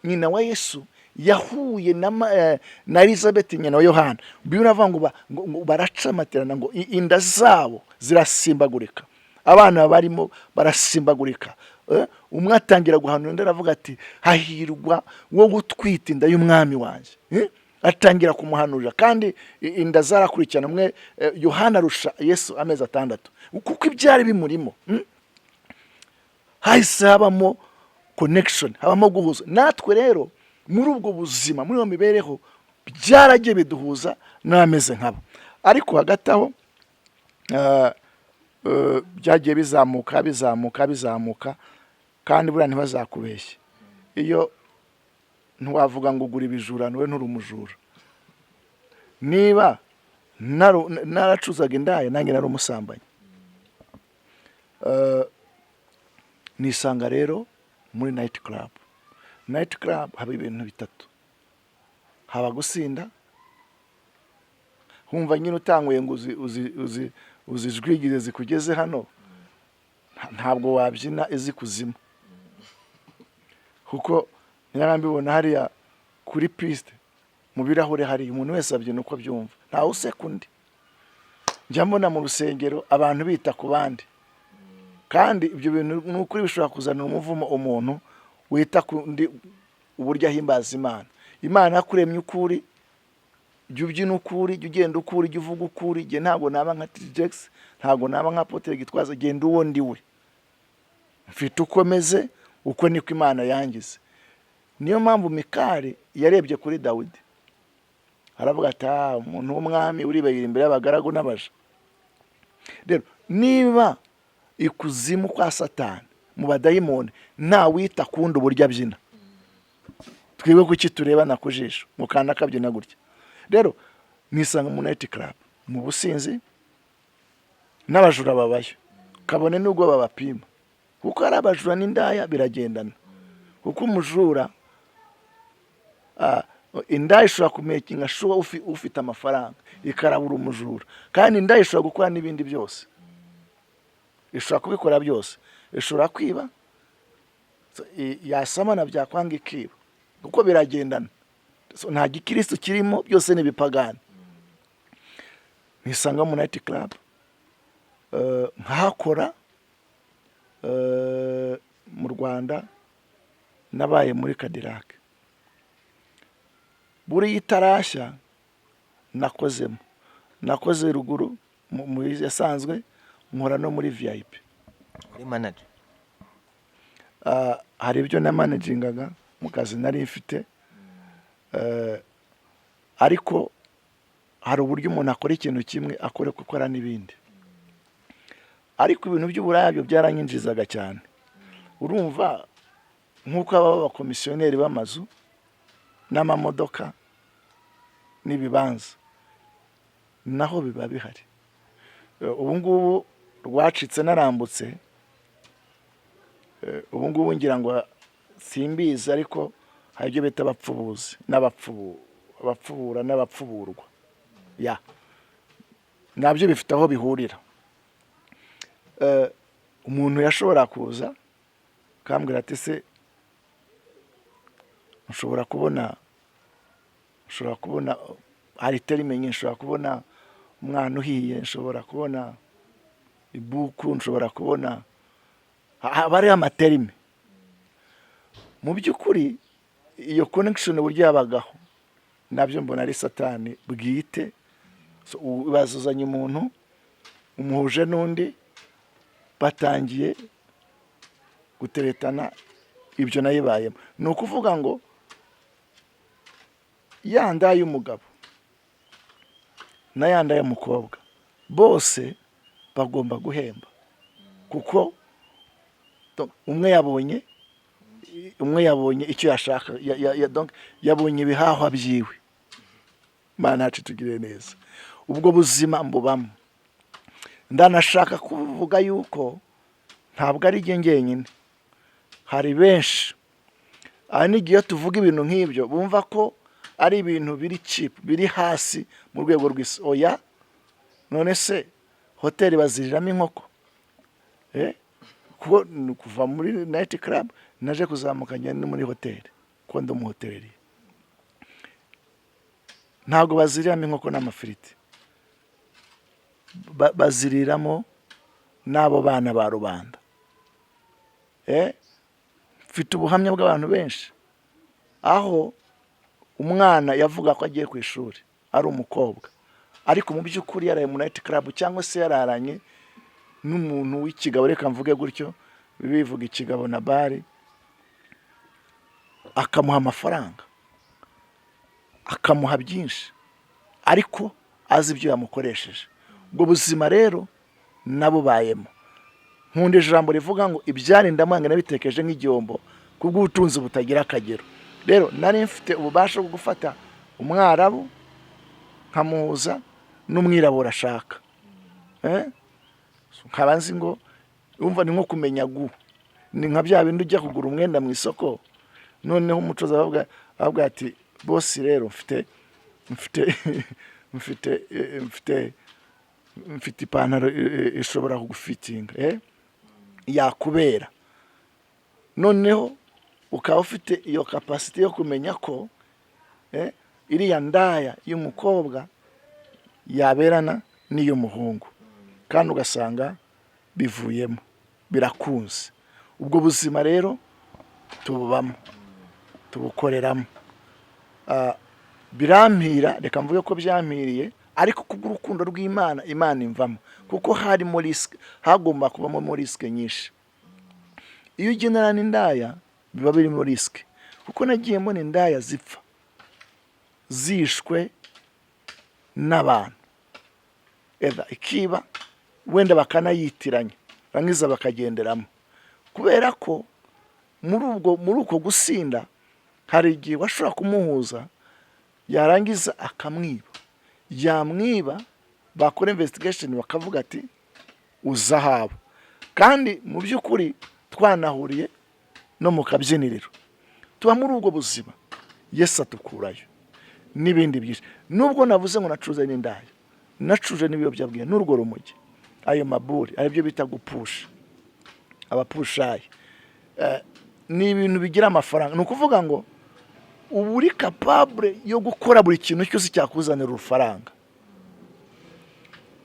nyina wa Yesu yahuye na Elizabeth nyina wa Yohana. Bibiri avuga ngo baracamaterana, ngo inda zabo zirasimbagurika, abana barimo barasimbagurika. Umwe atangira guhanura, undi aravuga ati hahirwa wo gutwita inda y'umwami wanjye. Atangira kumuhanurira, kandi inda zarakurikirana. Umwe Yohana arusha Yesu amezi 6, kuko ibyari bimurimo hahise habamo connection, habamo guhuza. Natwe rero muri ubwo buzima, muri iyo mibereho, byaragiye biduhuza n'ameze nkabo. Ariko hagati aho byagiye bizamuka, kandi buriya ntibazakubeshye. Iyo ntiwavuga ngo ugura ibijura, we nturi umujura. Niba naracuzaga indaya, nanjye nari umusambanyi. Nisanga rero muri night club. Night club haba ibintu bitatu: haba gusinda, humva nyine utanguye ngo uzijwigire zikugeze hano, ntabwo wabyina izi kuzimu. Kuko nyarambibona hariya kuri piste mu birahure hari umuntu wese abyina uko byumva, ntawe useka undi. Njya mbona mu rusengero abantu bita ku bandi, kandi ibyo bintu n'ukuri bishobora kuzanira umuvumo umuntu wita ku ndi uburyo ahimbaza Imana. Imana yakuremye ukuri, jya ubyina ukuri, jya ugenda ukuri, jya uvuga ukuri. Jye ntabwo naba nka TJX, ntabwo naba nka Apotre Gitwaza, genda uwo ndiwe, mfite ukomeze, uko niko Imana yangize. Niyo mpamvu Mikali yarebye kuri Dawidi, aravuga ati umuntu w'umwami uribera imbere y'abagaragu n'abaja. Rero niba ikuzimu kwa Satani mu badayimoni nta wita kundi uburyo abyina. Twebwe kuki turebana ku jisho ngo kana kabyina gutya. Rero nisanga mu night club mu businzi n'abajura babayo, kabone nubwo babapima, kuko ari abajura n'indaya biragendana. Kuko umujura indaya ishobora kumekinga shuwa ufite amafaranga ikarabura umujura, kandi indaya ishobora gukora n'ibindi byose, ishobora kubikora byose, ishobora kwiba, yasamana byakwanga ikiba, kuko biragendana. Nta gikristo kirimo, byose ni bipagani. Nisanga mu night club nkahakora. Mu Rwanda nabaye muri Cadillac, buri itarashya nakozemo, nakoze ruguru muri yasanzwe, nkora no muri VIP. Uri manager? Hari ibyo na managingaga mu kazi nari mfite, ariko hari uburyo umuntu akora ikintu kimwe akore gukora n'ibindi. Ariko ibintu by'uburaya byo byaranyinjizaga cyane. Urumva nk'uko aba abakomisiyoneri b'amazu n'amamodoka n'ibibanza naho biba bihari. Ubu ngubu rwacitse narambutse, ubu ngubu ngira ngo simbizi, ariko hari ibyo bita abapfubuzi abapfubura n'abapfuburwa, nabyo bifite aho bihurira. Umuntu yashobora kuza kambwira ati se ushobora kubona hari terime nyinshi, ushobora kubona umwana uhiye, nshobora kubona ibuku, nshobora kubona abari amaterime. Mu by'ukuri iyo connection buryo yabagaho nabyo mbona ari satani bwite. Bazuzanye umuntu umuhuje n'undi, batangiye guteretana, ibyo nayibayemo. Ni ukuvuga ngo yanda y'umugabo na yanda y'umukobwa bose bagomba guhemba, kuko umwe yabonye icyo yashaka, donc yabonye ibihahwa byiwe. Mana yacu tugire neza. Ubwo buzima mbubamo. Ndanashaka kuvuga yuko ntabwo ari njyenyine, hari benshi. N'igihe tuvuga ibintu nk'ibyo bumva ko ari ibintu biri cheap, biri hasi mu rwego rw'isi. Oya, none se hoteli baziriramo inkoko? Kuva muri night club naje kuzamuka njye no muri hoteli, ko ndi umuhoteleri. Ntabwo baziriramo inkoko n'amafiriti, baziriramo n'abo bana ba rubanda. Mfite ubuhamya bw'abantu benshi aho umwana yavuga ko agiye ku ishuri ari umukobwa, ariko mu by'ukuri yaraye mu night club, cyangwa se yararanye n'umuntu w'ikigabo, reka mvuge gutyo, bivuga ikigabo na bari, akamuha amafaranga, akamuha byinshi, ariko azi ibyo yamukoresheje. Ubwo buzima rero nabo bayemo. Nkunda ijambo rivuga ngo ibyari ndamwanga nabitekeje nk'igihombo kubw'ubutunzi butagira akagero. Rero nari mfite ububasha bwo gufata umwarabu nkamuhuza n'umwirabura ashaka, nkaba nzi ngo umva ni nko kumenya ni nka bya bindi ujya kugura umwenda mu isoko, noneho umucuruzi avuga ati bosi rero mfite ipantaro ishobora kugufitinga, yakubera. Noneho ukaba ufite iyo capacity yo kumenya ko iriya ndaya y'umukobwa yaberana n'iy'umuhungu, kandi ugasanga bivuyemo, birakunze. Ubwo buzima rero tububamo, tubukoreramo. Birampira, reka mvuge ko byampiriye, ariko kubw'urukundo rw'Imana, Imana imvamo, kuko harimo risk, hagomba kubamo risk nyinshi. Iyo ugendana n'indaya biba birimo risk, kuko nagiye mbona indaya zipfa zishwe n'abantu, ikiba wenda bakanayitiranya, rangiza bakagenderamo. kubera ko muri uko gusinda hari igihe washobora kumuhuza yarangiza akamwiba, yamwiba bakora investigation bakavuga ati uza habo, kandi mu by'ukuri twanahuriye no mu kabyiniriro. Tuba muri ubwo buzima, Yesu atukurayo n'ibindi byinshi. Nubwo navuze ngo nacuruza n'indaya, nacuruje n'ibiyobyabwenge n'urwo rumogi, ayo maburi aribyo bita gupusha, abapushayi. Ni ibintu bigira amafaranga. Ni ukuvuga ngo uba uri capable yo gukora buri kintu cyose cyakuzanira urufaranga.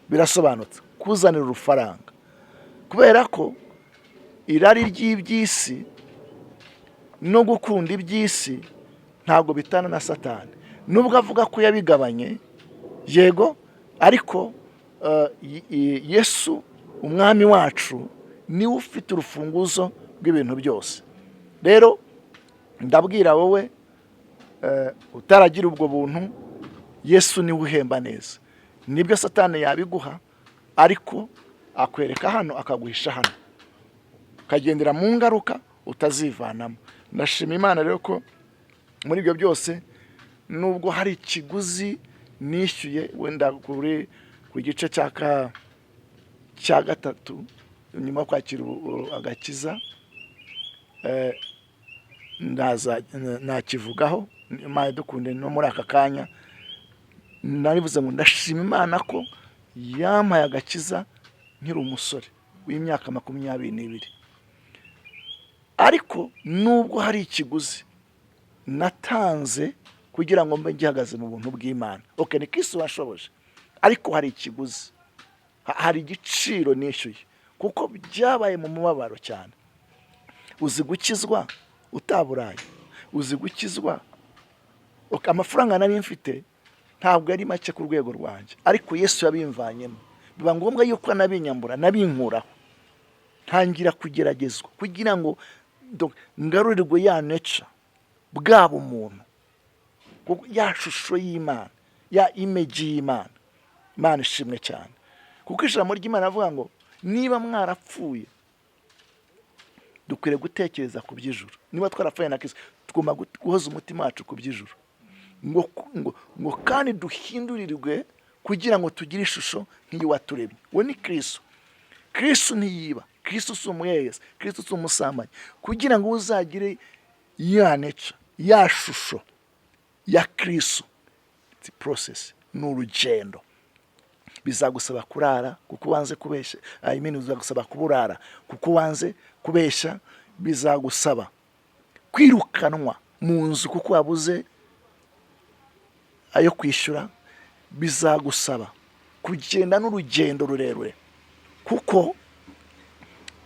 Birasobanutse, kuzanira urufaranga, kubera ko irari ry'iby'isi no gukunda iby'isi ntabwo bitana na Satani. Nubwo avuga ko yabigabanye, yego, ariko Yesu umwami wacu niwe ufite urufunguzo rw'ibintu byose. Rero ndabwira wowe utaragira ubwo buntu, Yesu niwe uhemba neza. Nibyo Satani yabiguha, ariko akwereka hano akaguhisha hano, ukagendera mu ngaruka utazivanamo. Ndashima Imana rero ko muri ibyo byose, nubwo hari ikiguzi nishyuye wenda ku gice cya gatatu nyuma yo kwakira agakiza, nakivugaho Imana dukunde no muri aka kanya. Narivuze ngo ndashima Imana ko yampaye agakiza nkiri umusore w'imyaka 22, ariko nubwo hari ikiguzi natanze kugira ngo mbe ngihagaze mu buntu bw'Imana. Okay, ni Kristo washoboje, ariko hari ikiguzi, hari igiciro nishyuye, kuko byabaye mu mubabaro cyane. Uzi gukizwa utaburaye, uzi gukizwa amafaranga nari mfite ntabwo ari make ku rwego rwanjye, ariko Yesu yabimvanyemo, biba ngombwa yuko nabinyambura, nabinkuraho, ntangira kugeragezwa kugira ngo ngarurirwe ya nature, bwaba umuntu, ya shusho y'Imana, ya image y'Imana. Imana ishimwe cyane, kuko ijambo ry'Imana avuga ngo niba mwarapfuye dukwiriye gutekereza ku by'ijuru. Niba twarapfuye na Kristo, tugomba guhoza umutima wacu ku by'ijuru, ngo kandi duhindurirwe kugira ngo tugire ishusho nk'iyo waturemye. We ni Kristo. Kristo ntiyiba, Kristo si umweyesi, Kristo si umusambanyi. Kugira ngo uzagire ya nature, ya shusho ya Kristo, it's process, ni urugendo. Bizagusaba kurara kuko wanze kubeshya, bizagusaba kuburara kuko wanze kubeshya, bizagusaba kwirukanwa mu nzu kuko wabuze ayo kwishyura, bizagusaba kugenda n'urugendo rurerure kuko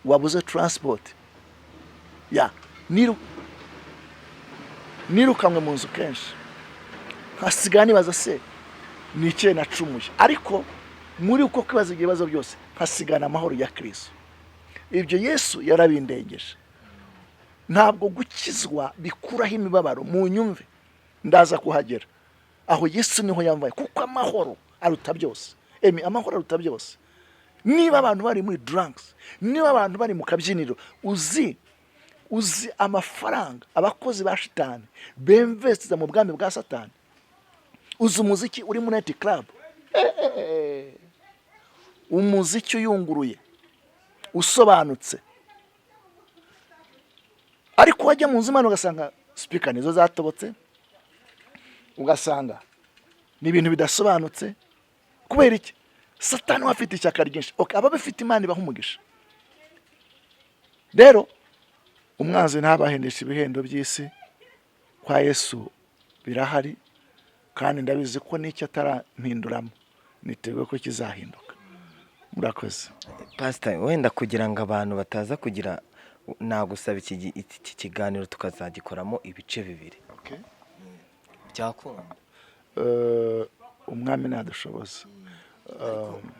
wabuze transport. Nirukanwe mu nzu kenshi, nkasigara nibaza se ni iki nacumuye, ariko muri uko kwibaza ibibazo byose nkasigana amahoro ya Kristo. Ibyo Yesu yarabindengeje. Ntabwo gukizwa bikuraho imibabaro, mu nyumve ndaza kuhagera. Aho Yesu niho yamvaye, kuko amahoro aruta byose. Amahoro aruta byose. Niba abantu bari muri drunks, niba abantu bari mu kabyiniro, uzi amafaranga abakozi ba Shitani bemvestiza mu bwami bwa Satani. Uzi umuziki uri muri night club, umuziki uyunguruye usobanutse, ariko wajya mu nzu Imana ugasanga speaker nizo zatobotse, ugasanga ni ibintu bidasobanutse. Kubera iki? Satani wafite icyaka ryinshi. Okay, ababifite Imana ibaha umugisha. Rero umwanzi ntabahendesha ibihendo by'isi, kwa Yesu birahari, kandi ndabizi ko n'icyo atarampinduramo niteguye ko kizahinduka. Murakoze. Pastor, wenda kugira ngo abantu bataza kugira, nagusaba iki kiganiro tukazagikoramo ibice bibiri. Okay. Byakunda. Umwami nadushoboza.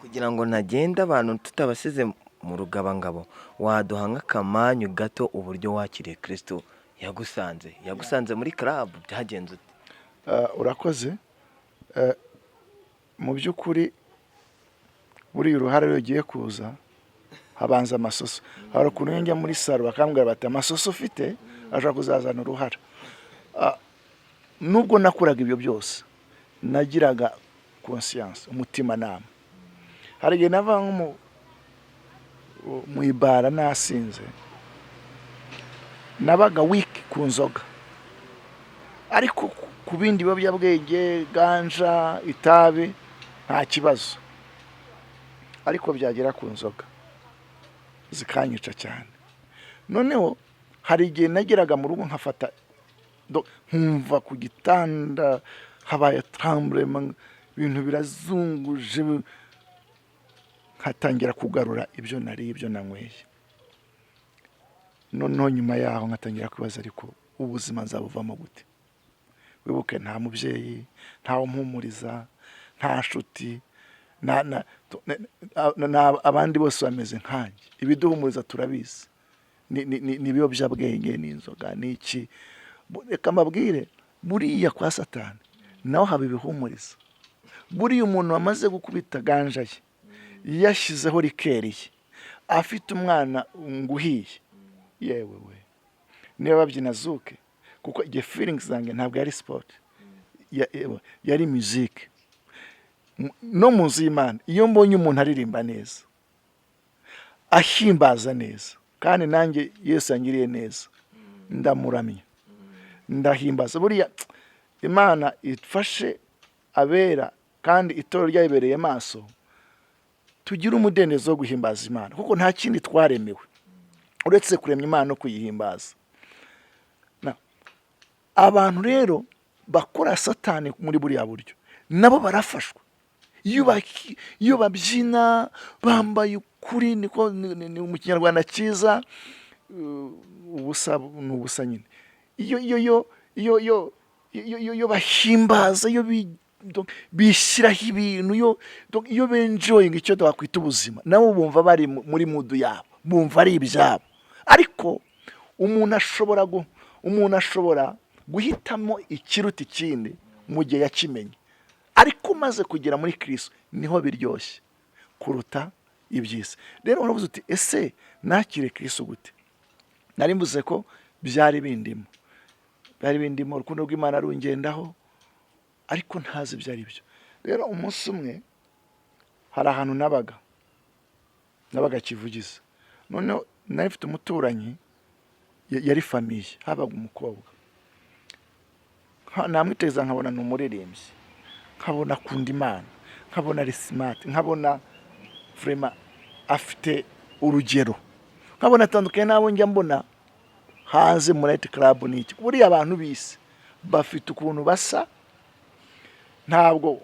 Kugira ngo nagenda abantu tutabasize mu rugabangabo, waduha nk'akamanyu gato uburyo wakiriye Kristo yagusanze muri club, byagenze ute? Urakoze. Mu by'ukuri buri uruhare rugiye kuza habanza amasoso. Hari ukuntu njya muri saro bakambwira bati amasoso ufite ashaka kuzazana uruhara. Nubwo nakuraga ibyo byose nagiraga conscience, umutima nama. Hari igihe nava nko mu ibara nasinze, nabaga wiki ku nzoga, ariko ku bindi biyobyabwenge, ganja, itabi nta kibazo, ariko byagera ku nzoga zikanyica cyane. Noneho hari igihe nageraga mu rugo nkafata nkumva ku gitanda habaye tremblement, ibintu birazunguje, nkatangira kugarura ibyo nari ibyo nanyweye. Noneho nyuma yaho nkatangira kwibaza ariko ubuzima nzabuvamo gute? Wibuke nta mubyeyi, nta umpumuriza, nta nshuti, abandi bose bameze nkanjye. Ibiduhumuriza turabizi, ni ibiyobyabwenge, n'inzoga, n'iki. Reka mbabwire, buriya kwa Satani naho haba ibihumuriza. Buriya umuntu wamaze gukubita ganja ye, yashyizeho rikeri ye, afite umwana nguhiye, yewe we, niba babyina zuke, kuko igihe feelings zanjye ntabwo yari sport, yari music. No mu nzu y'Imana iyo mbonye umuntu aririmba neza, ahimbaza neza, kandi nanjye Yesu yangiriye neza, ndamuramya, ndahimbaza. Buriya Imana ifashe abera kandi itorero ryayibereye maso, tugira umudendezo wo guhimbaza Imana, kuko nta kindi twaremewe uretse kuremya Imana no kuyihimbaza. Abantu rero bakora Satani muri buriya buryo nabo barafashwa. Iyo babyina bambaye ukuri, niko mu Kinyarwanda cyiza, ubusa n'ubusa nyine. Iyo bahimbaza, iyo bishyiraho ibintu, iyo benjoyinga icyo twakwita ubuzima, nabo bumva bari muri mudu yabo, bumva ari ibyabo. Ariko umuntu ashobora guhitamo ikiruta ikindi mu gihe yakimenye, ariko umaze kugera muri Kristo niho biryoshye kuruta iby'isi. Rero uravuze uti ese nakire Kristo gute? Nari mvuze ko byari bindimo, urukundo rw'Imana rungendaho, ariko ntazi ibyo ari byo. Rero umunsi umwe hari ahantu nabaga Kivugiza. Noneho nari mfite umuturanyi yari famiye, habaga umukobwa, namwiteza nkabona ni umuririmbyi, nkabona akunda Imana, nkabona ari smart, nkabona vraiment afite urugero, nkabona atandukanye n'abo njya mbona hanze muri night club n'iki. Buriya abantu bise bafite ukuntu basa, ntabwo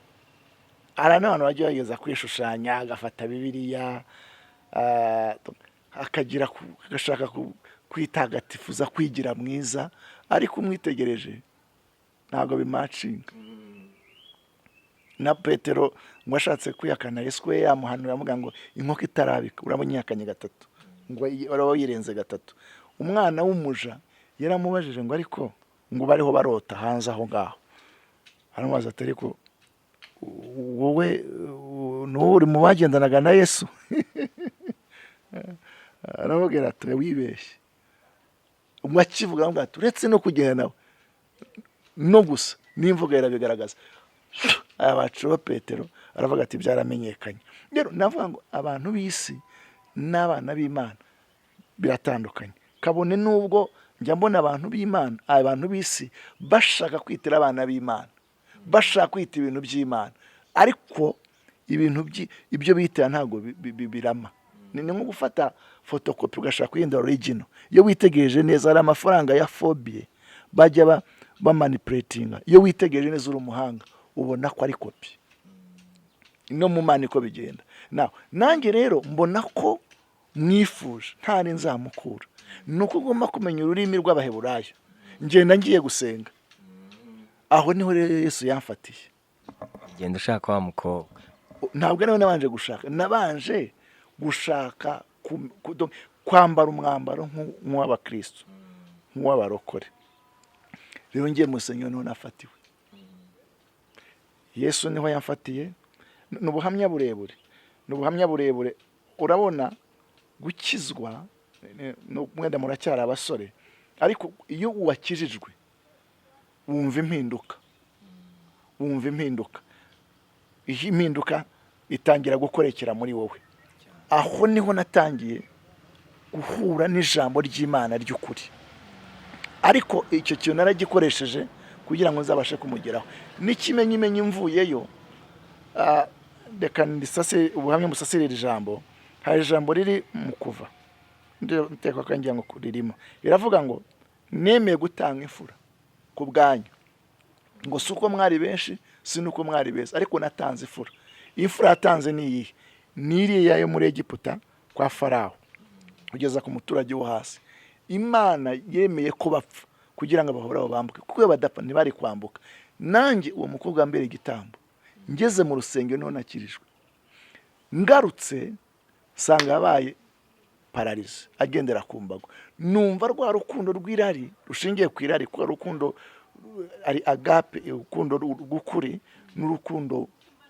ari n'abantu bagiye bageza kwishushanya, agafata Bibiliya, agashaka kwitagatifuza, kwigira mwiza, ariko umwitegereje ntabwo bimacinga. Na Petero ngo ashatse kwihakana Yesu, we yamuhanura amuga ngo inkoko itarabika urabonyakanye gatatu, ngo uraba yirenze gatatu. Umwana w'umuja yaramubajije ngo ariko ngo bariho barota hanze aho ngaho, aramubaza ati ariko wowe uri mu bagendanaga na Yesu? Aramubwira ati wibeshye. Umwe akivuga ngo ati uretse no kugenda nawe no gusa n'imvuga irabigaragaza. Abacu Petero aravuga ati byaramenyekanye. Rero navuga ngo abantu b'isi n'abana b'Imana biratandukanye. Kabone nubwo njya mbona abantu b'Imana, abantu b'isi bashaka kwitira abana b'Imana, bashaka kwita ibintu by'Imana, ariko ibintu ibyo bitira ntabwo birama. Ni nko gufata photocopy ugashaka kuyihindura original. Iyo witegereje neza, ari amafaranga ya phobie bajya bamanipulatinga. Iyo witegereje neza uri umuhanga, ubona ko ari kopi. No mu Mana iko bigenda. Nanjye rero mbona ko mwifuje ntari nzamukura, nuko ugomba kumenya ururimi rw'Abaheburayo. Ngenda ngiye gusenga, aho niho rero Yesu yamfatiye. Genda ushaka wa mukobwa. Ntabwo nawe nabanje gushaka, nabanje gushaka kwambara umwambaro nk'uw'Abakristo, nk'uw'abarokore. Rero ngiye mu Senyo niho nafatiwe. Yesu niho yamfatiye. N'ubuhamya burebure, urabona gukizwa mwenda muracyari abasore, ariko iyo uwakijijwe wumva impinduka, iyi impinduka itangira gukorekera muri wowe. Aho niho natangiye guhura n'ijambo ry'Imana ry'ukuri, ariko icyo kintu naragikoresheje kugira ngo nzabashe kumugeraho. N'ikimenyimenyi mvuyeyo, reka ndisase ubuhamya musasirira ijambo. Hari ijambo riri mu Kuva, ndetse kangira ngo ririmo biravuga ngo nemeye gutanga imfura ku bwanyu, ngo si uko mwari benshi, si nuko mwari beza, ariko natanze imfura. Imfura yatanze ni iyihe? Ni iriya yo muri Egiputa kwa Farawo kugeza ku muturage wo hasi. Imana yemeye ko bapfa kugira ngo abahoraho bambuke, kuko iyo badapfa ntibari kwambuka. Nanjye uwo mukobwa mbere igitambo, ngeze mu rusengero niho nakirijwe. Ngarutse sanga yabaye pararize, agendera ku mbago. Numva rwa rukundo rw'irari rushingiye ku irari, kuko rukundo ari agape, urukundo rw'ukuri n'urukundo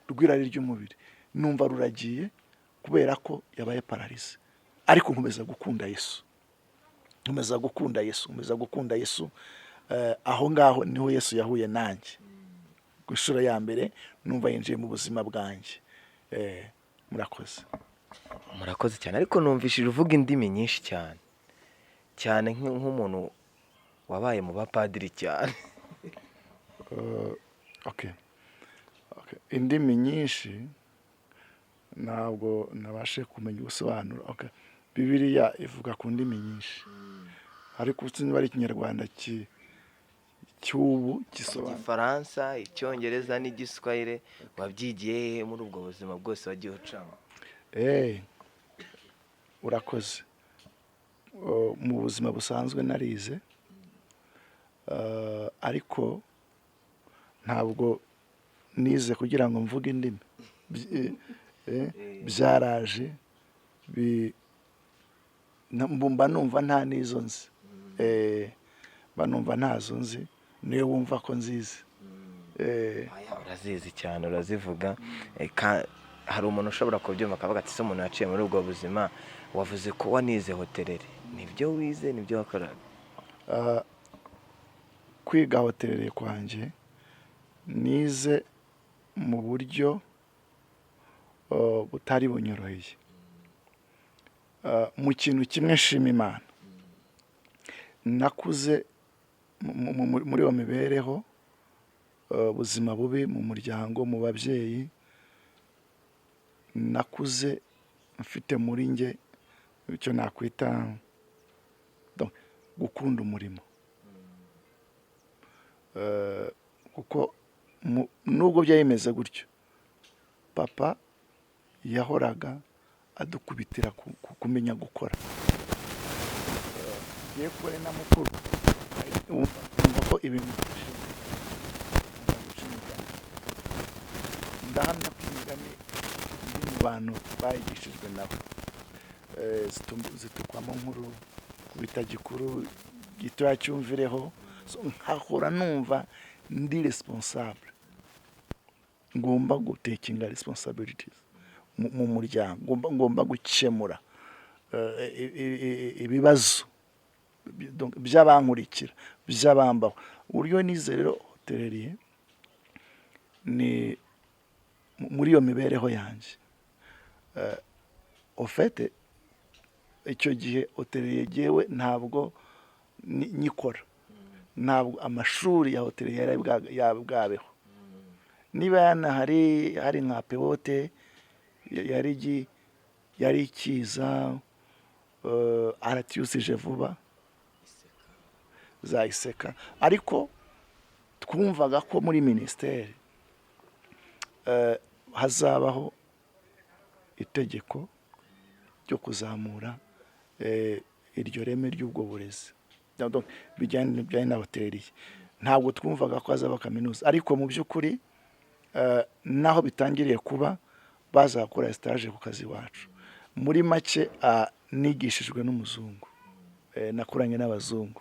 rw'irari ry'umubiri. Numva ruragiye kubera ko yabaye pararize, ariko nkomeza gukunda Yesu, nkomeza gukunda Yesu. Aho ngaho niho Yesu yahuye nanjye ku nshuro ya mbere, numva yinjiye mu buzima bwanjye. Murakoze cyane. Ariko numvishije uvuga indimi nyinshi cyane nk'umuntu wabaye mu bapadiri cyane. Okay. Indimi nyinshi ntabwo nabashe kumenya ubusobanuro. Bibiliya ivuga ku ndimi nyinshi, ariko sinzi bari Ikinyarwanda cy'ubu gisobanura Igifaransa, Icyongereza n'Igiswahili. Wabyigiye muri ubwo buzima bwose wagiye ucamo? Urakoze. Mu buzima busanzwe narize, ariko ntabwo nize kugira ngo mvuge indimi. Byaraje mba numva nta n'izo nzi, mba numva ntazo nzi, niyo wumva ko nzizi. Urazizi cyane, urazivuga. Hari umuntu ushobora kubyumva akavuga ati se umuntu yaciye muri ubwo buzima, wavuze ko wanize hotelere, nibyo wize, nibyo wakoraga? Kwiga hotelere kwanjye nize mu buryo butari bunyoroheye. Mu kintu kimwe nshima Imana, nakuze muri iyo mibereho, ubuzima bubi mu muryango, mu babyeyi. Nakuze mfite muri nge icyo nakwita gukunda umurimo, kuko nubwo byayimeze gutyo, papa yahoraga adukubitira kumenya gukora. Ye kure na mukuru umva ko ibintu ndahamya kwimigani mu bantu bayigishijwe nabo, zitukwamo nkuru kubita gikuru gitoya cyumvireho. Nkahora numva ndi responsable, ngomba gutekinga responsibilities mu muryango, ngomba gukemura ibibazo by'abankurikira, by'abambaho. Uburyo nize rero hoteleriye ni muri iyo mibereho yanjye. Ofete icyo gihe hoteleriye yewe ntabwo nyikora, ntabwo amashuri ya hoteleriye yabwabeho. Niba hari nka pewote yari ikiza, aratiyusije vuba zayiseka, ariko twumvaga ko muri minisiteri hazabaho itegeko ryo kuzamura iryo reme ry'ubwo burezi bijyanye na hoteleriye. Ntabwo twumvaga ko hazaba kaminuza, ariko mu by'ukuri naho bitangiriye kuba bazakora stage ku kazi wacu. Muri make nigishijwe n'umuzungu, nakuranye n'abazungu.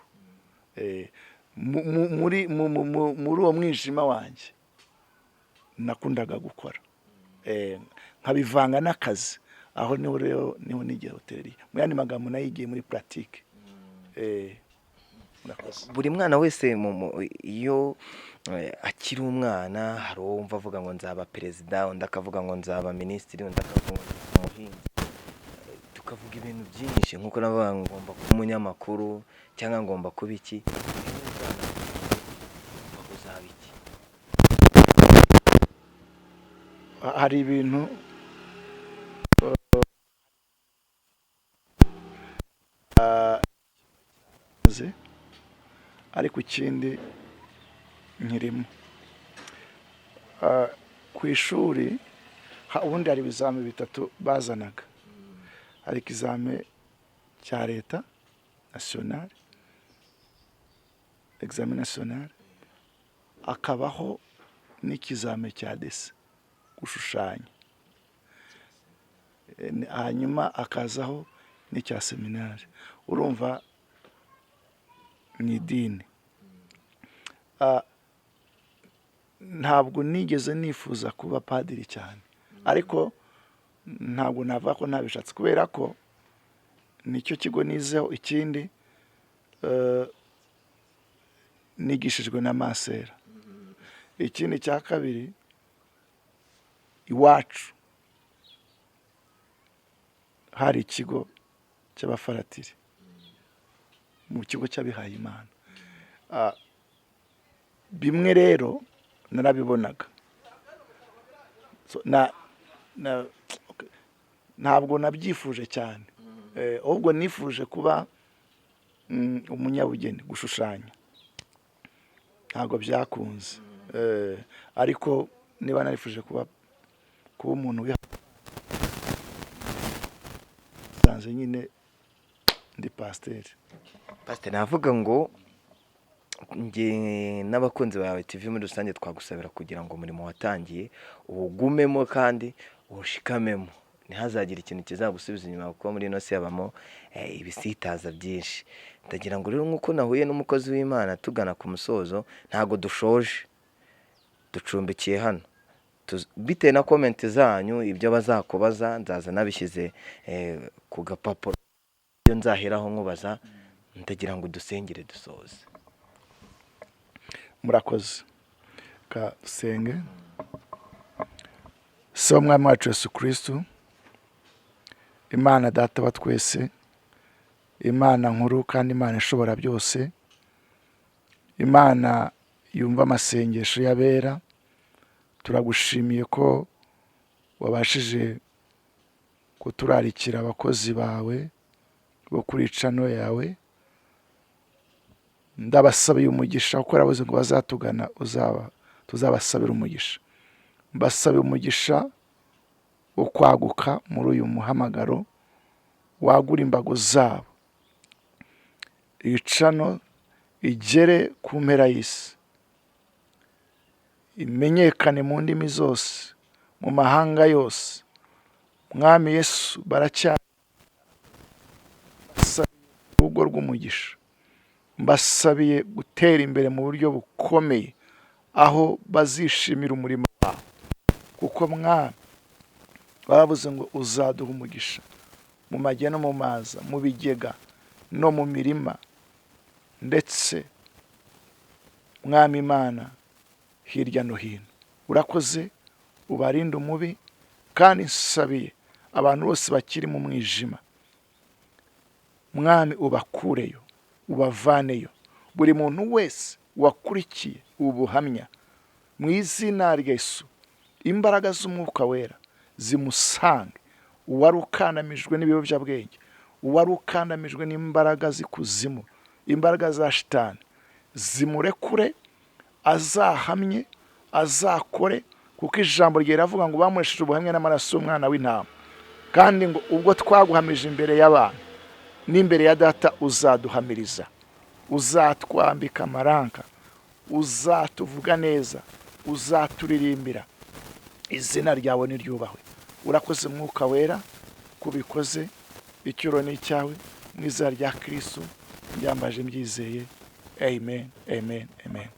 Muri uwo mwijima wanjye nakundaga gukora, nkabivanga n'akazi. aho niho rero niho nigiye hoteli mu yandi magambo nayigiye muri pratique. Buri mwana wese iyo akiri umwana hari uwo wumva avuga ngo nzaba perezida, undi akavuga ngo nzaba minisitiri, undi akavuga ngo nzaba umuhinzi, tukavuga ibintu byinshi nk'uko navuga ngo ngomba kuba umunyamakuru cyangwa ngomba kuba iki. Uzaba iki? Hari ibintu ariko ikindi nkirimo ku ishuri ubundi hari ibizami bitatu bazanaga. Hari ikizame cya leta national, examen national, akabaho n'ikizame cya desi gushushanya, hanyuma akazaho n'icya seminari. Urumva ni idini. Ntabwo nigeze nifuza kuba padiri cyane, ariko ntabwo navuga ko ntabishatse kubera ko nicyo kigo nizeho. Ikindi nigishijwe na masera. Ikindi cya kabiri, iwacu hari ikigo cy'abafaratiri mu kigo cy'abihaye Imana. Bimwe rero narabibonaga, ntabwo nabyifuje cyane, ahubwo nifuje kuba umunyabugeni, gushushanya. Ntabwo byakunze, ariko niba narifuje kuba umuntu wihanze nyine ndi pasiteri. Pasiteri, navuga ngo nge n'abakunzi bawe TV muri rusange twagusabira kugira ngo umurimo watangiye uwugumemo kandi uwushikamemo, ntihazagire ikintu kizagusubiza inyuma, kuko muri ino si habamo ibisitaza byinshi. Ndagira ngo rero nk'uko nahuye n'umukozi w'Imana tugana ku musozo, ntago dushoje, ducumbikiye hano bitewe na komenti zanyu. Ibyo bazakubaza nzaza nabishyize ku gapapuro, ibyo nzaheraho nkubaza. Ndagira ngo dusengere dusoze. Murakoze. Ka dusenge. Se w'Umwami wacu Yesu Kristo, Imana Data wa twese, Imana nkuru kandi Imana ishobora byose, Imana yumva amasengesho y'abera, turagushimiye ko wabashije kuturarikira abakozi bawe bo kuri channel yawe. Ndabasabiye umugisha kuko aravuze ngo bazatugana tuzabasabira umugisha. Mbasabiye umugisha wo kwaguka muri uyu muhamagaro, wagura imbago zabo, iyi channel igere ku mpera y'isi, imenyekane mu ndimi zose, mu mahanga yose. Mwami Yesu, baracyari urugo rw'umugisha, mbasabiye gutera imbere mu buryo bukomeye, aho bazishimira umurimo wawe, kuko Mwami bavuze ngo uzaduha umugisha mu majye no mu maza, mu bigega no mu mirima, ndetse Mwami Imana hirya no hino. Urakoze, ubarinde umubi, kandi nsabiye abantu bose bakiri mu mwijima, Mwami ubakureyo, ubavaneyo. Buri muntu wese wakurikiye ubuhamya, mu izina rya Yesu, imbaraga z'Umwuka Wera zimusange. Uwari ukandamijwe n'ibiyobyabwenge, uwari ukandamijwe n'imbaraga z'ikuzimu, imbaraga za shitani, zimurekure, azahamye, azakore, kuko ijambo rye riravuga ngo bamuresheje ubuhamya n'amaraso y'umwana w'intama. Kandi ngo ubwo twaguhamije imbere y'abantu n'imbere ya Data uzaduhamiriza, uzatwambika amaranka, uzatuvuga neza, uzaturirimbira. Izina ryawe niryubahwe. Urakoze Mwuka Wera kubikoze. Icyuro ni icyawe, mu izina rya Kristo, byambaje mbyizeye. Amen, amen, amen.